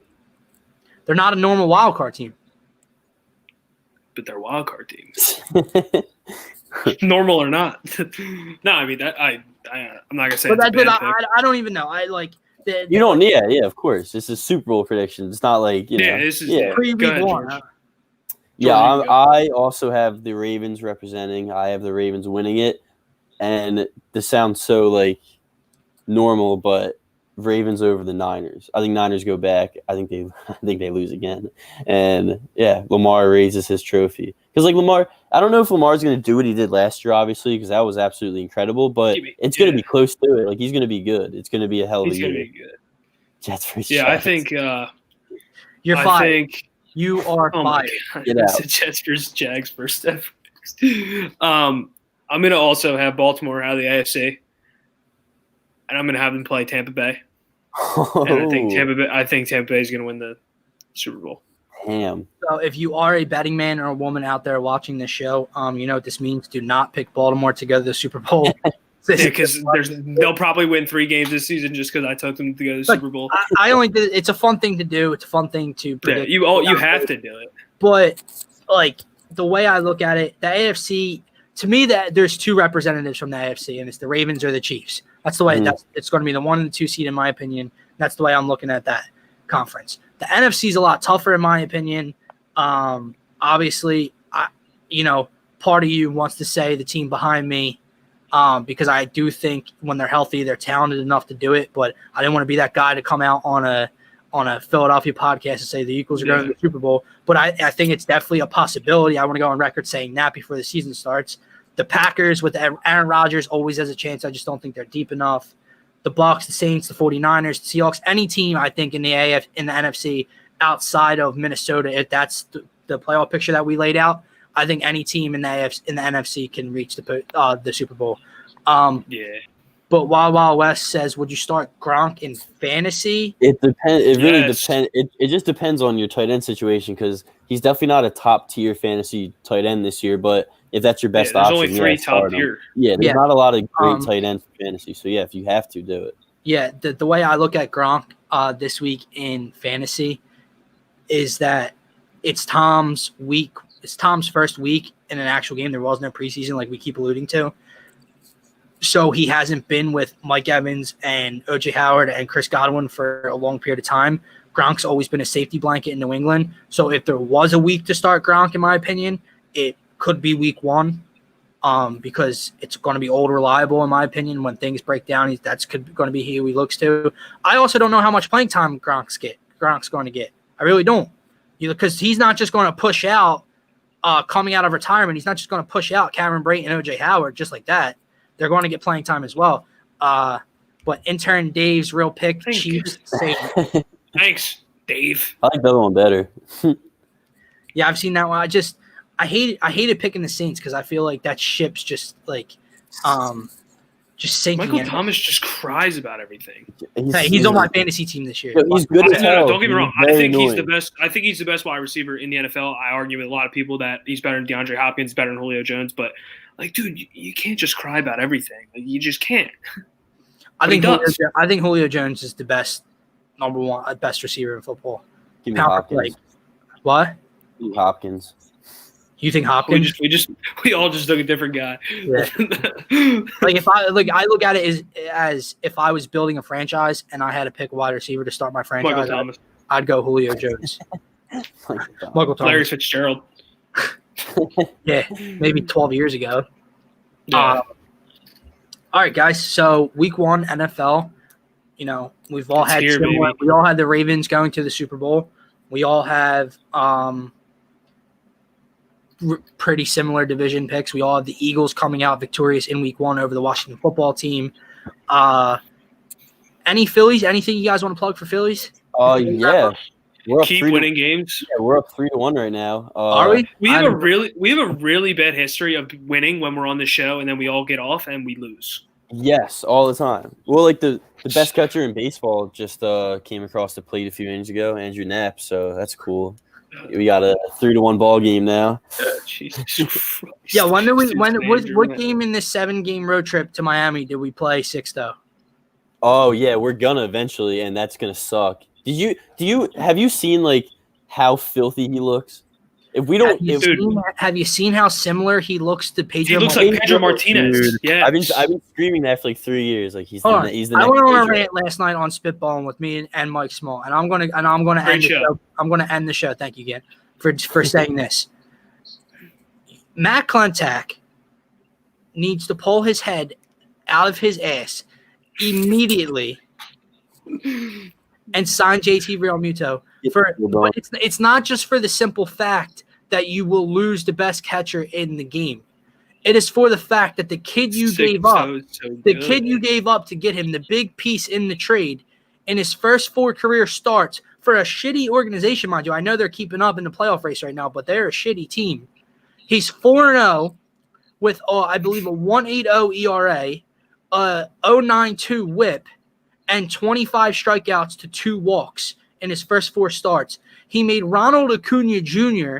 They're not a normal wild card team. But they're wild card teams. Normal or not. No, I mean that I'm not gonna say. But it's I don't even know. I like. You don't. Yeah, of course. This is Super Bowl prediction. It's not like this is pre-week 1. Yeah, I also have the Ravens representing. I have the Ravens winning it, and this sounds so like normal, but Ravens over the Niners. I think Niners go back. I think they lose again, and yeah, Lamar raises his trophy because like Lamar. I don't know if Lamar's going to do what he did last year, obviously, because that was absolutely incredible. But it's going to be close to it. Like he's going to be good. It's going to be a hell of a year. He's going to be good. Jets versus Jets. I think you're fired. You are fired. Get out. Jets versus Jags first ever. I'm going to also have Baltimore out of the AFC, and I'm going to have them play Tampa Bay. And I think Tampa Bay is going to win the Super Bowl. Damn. So if you are a betting man or a woman out there watching this show, you know what this means. Do not pick Baltimore to go to the Super Bowl. Because they'll probably win 3 games this season just because I took them to go to the Super Bowl. I only did. It's a fun thing to do. It's a fun thing to predict. Yeah, you have to do it. But like the way I look at it, the AFC to me that there's 2 representatives from the AFC, and it's the Ravens or the Chiefs. That's the way. It's going to be the 1 and the 2 seed in my opinion. That's the way I'm looking at that conference. The NFC is a lot tougher in my opinion. Obviously, part of you wants to say the team behind me because I do think when they're healthy, they're talented enough to do it. But I didn't want to be that guy to come out on a Philadelphia podcast and say the Eagles are going to the Super Bowl. But I think it's definitely a possibility. I want to go on record saying that before the season starts. The Packers with Aaron Rodgers always has a chance. I just don't think they're deep enough. The Bucs, the Saints, the 49ers, the Seahawks, any team I think in the NFC outside of Minnesota, if that's the playoff picture that we laid out, I think any team in the NFC can reach the Super Bowl. But Wild West says, would you start Gronk in fantasy? It depends. It really depends. It just depends on your tight end situation because he's definitely not a top tier fantasy tight end this year. But if that's your best option, there's only 3 top tier. Yeah, there's not a lot of great tight ends for fantasy. So yeah, if you have to do it. Yeah, the way I look at Gronk this week in fantasy is that it's Tom's week. It's Tom's first week in an actual game. There was no preseason, like we keep alluding to. So he hasn't been with Mike Evans and O.J. Howard and Chris Godwin for a long period of time. Gronk's always been a safety blanket in New England. So if there was a week to start Gronk, in my opinion, it could be week 1 because it's going to be old reliable, in my opinion. When things break down, that's going to be who he looks to. I also don't know how much playing time Gronk's going to get. I really don't. Because he's not just going to push out coming out of retirement. He's not just going to push out Cameron Brate and O.J. Howard just like that. They're going to get playing time as well. But intern Dave's real pick, Chiefs. Thanks, Dave. I like the other one better. Yeah, I've seen that one. I hated picking the Saints because I feel like that ship's just like just sinking. Michael Thomas just cries about everything. He's on my fantasy team this year. He's good as hell. Don't get me wrong. I think he's the best. I think he's the best wide receiver in the NFL. I argue with a lot of people that he's better than DeAndre Hopkins, better than Julio Jones, but like, dude, you can't just cry about everything. Like, you just can't. I think Julio Jones is the best number 1, best receiver in football. Give me Hopkins. Like, what? Hopkins. You think Hopkins? We all just took a different guy. Yeah. Like I look at it as if I was building a franchise and I had to pick a wide receiver to start my franchise. I'd go Julio Jones. Michael Thomas. Larry Fitzgerald. Yeah, maybe 12 years ago. Yeah. All right, guys. So week 1 NFL. We've all had similar. We all had the Ravens going to the Super Bowl. We all have pretty similar division picks. We all have the Eagles coming out victorious in week 1 over the Washington football team. Any Phillies? Anything you guys want to plug for Phillies? Yeah. We're up Keep winning games. Yeah, we're up 3-1 right now. Are we? We have a really bad history of winning when we're on the show, and then we all get off and we lose. Yes, all the time. Well, like the best catcher in baseball just came across the plate a few innings ago, Andrew Knapp. So that's cool. We got a 3-1 ball game now. Jesus Christ. Yeah. What game in this 7-game road trip to Miami did we play 6-0? Oh yeah, we're gonna eventually, and that's gonna suck. Have you seen like how filthy he looks? If we don't, have you seen how similar he looks to Pedro? He looks like Pedro Martinez. Yeah, I've been screaming that for like 3 years. Like he's the next. I went on a rant last night on spitballing with me and Mike Small, and I'm gonna end the show. I'm gonna end the show. Thank you again for saying this. Matt Klentak needs to pull his head out of his ass immediately and sign JT Realmuto but it's not just for the simple fact that you will lose the best catcher in the game. It is for the fact that the kid you gave up to get him, the big piece in the trade, in his first 4 career starts for a shitty organization, mind you. I know they're keeping up in the playoff race right now, but they're a shitty team. He's 4-0 with, I believe, a 1.80 ERA, a 0.92 WHIP, and 25 strikeouts to 2 walks in his first 4 starts. He made Ronald Acuna Jr.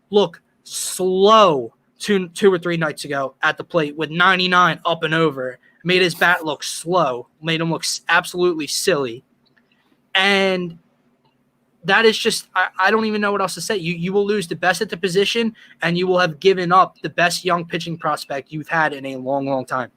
look slow 2 or 3 nights ago at the plate with 99 up and over. Made his bat look slow. Made him look absolutely silly. And that is just, I don't even know what else to say. You will lose the best at the position, and you will have given up the best young pitching prospect you've had in a long, long time.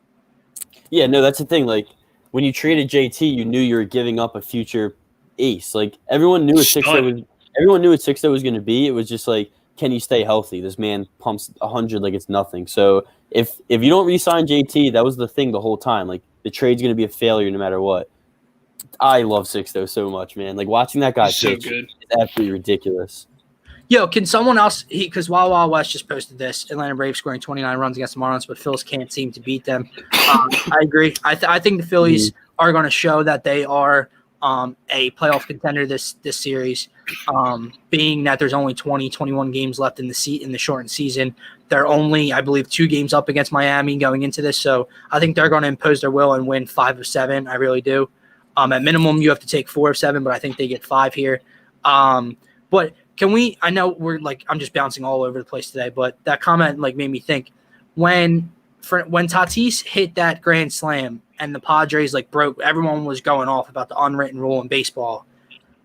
Yeah, no, that's the thing. Like, when you traded JT, you knew you were giving up a future ace. Like everyone knew what 6-0 was going to be. It was just like, can he stay healthy? This man pumps 100 like it's nothing. So if you don't re-sign JT, that was the thing the whole time. Like the trade's going to be a failure no matter what. I love Sixto so much, man. Like watching that guy He's so pitch good. is absolutely ridiculous. Yo, can someone else? Because Wild Wild West just posted this: Atlanta Braves scoring 29 runs against the Marlins, but Phils can't seem to beat them. I agree. I think the Phillies are going to show that they are a playoff contender this series. Being that there's only 21 games left in the shortened season, they're only, I believe, 2 games up against Miami going into this. So I think they're going to impose their will and win 5 of 7. I really do. At minimum, you have to take 4 of 7, but I think they get 5 here. But can we? I know I'm just bouncing all over the place today, but that comment made me think when Tatis hit that grand slam and the Padres broke, everyone was going off about the unwritten rule in baseball.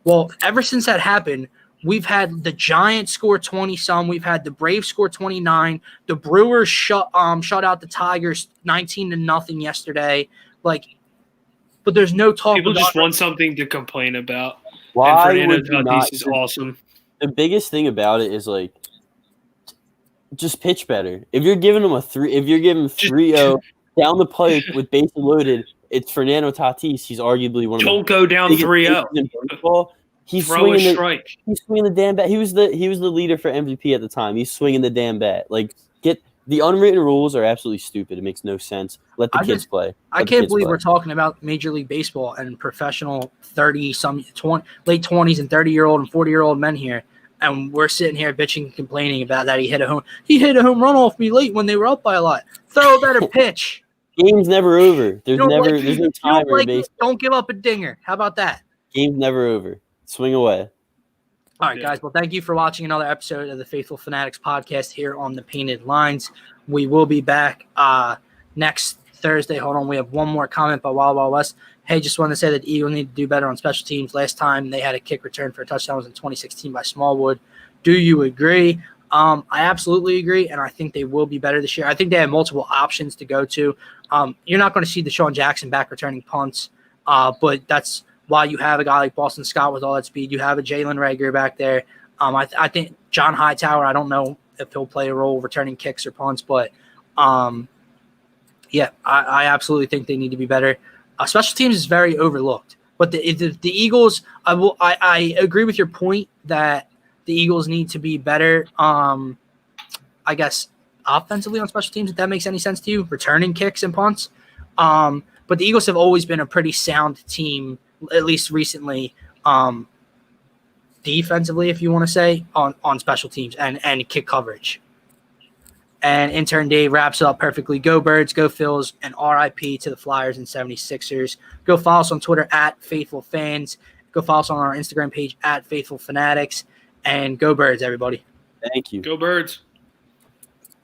Well, ever since that happened, we've had the Giants score 20-some. We've had the Braves score 29. The Brewers shut out the Tigers 19-0 yesterday. But there's no talk. People just want something to complain about. Why and would you not? Tatis is awesome. The biggest thing about it is just pitch better. If you're giving him 3-0 down the pipe with bases loaded, it's Fernando Tatis. He's arguably one of Don't go down 3-0. He's Throw a strike. He's swinging the damn bat. He was the leader for MVP at the time. He's swinging the damn bat. Get the unwritten rules are absolutely stupid. It makes no sense. Let the kids play. I can't believe we're talking about Major League Baseball and professional late 20s and 30-year-old and 40-year-old men here, and we're sitting here bitching and complaining about that he hit a home run off me late when they were up by a lot. Throw a better pitch. Game's never over. There's no timer in baseball. Don't give up a dinger. How about that? Game's never over. Swing away. All right, guys. Well, thank you for watching another episode of the Phaithful Fanatics podcast here on the Painted Lines. We will be back next Thursday. Hold on. We have one more comment by Wild Wild West. Hey, just wanted to say that the Eagles need to do better on special teams. Last time they had a kick return for a touchdown was in 2016 by Smallwood. Do you agree? I absolutely agree, and I think they will be better this year. I think they have multiple options to go to. You're not going to see Deshaun Jackson back returning punts, but that's why you have a guy like Boston Scott with all that speed. You have a Jalen Reagor back there. I think John Hightower, I don't know if he'll play a role returning kicks or punts, but yeah, I absolutely think they need to be better. Special teams is very overlooked, but the Eagles, I agree with your point that the Eagles need to be better. I guess offensively on special teams, if that makes any sense to you, returning kicks and punts. But the Eagles have always been a pretty sound team, at least recently, defensively, if you want to say, on special teams and kick coverage. And intern Dave wraps it up perfectly. Go Birds, go Phils, and RIP to the Flyers and 76ers. Go follow us on Twitter at Phaithful Fans. Go follow us on our Instagram page at Phaithful Fanatics. And go Birds, everybody. Thank you. Go Birds.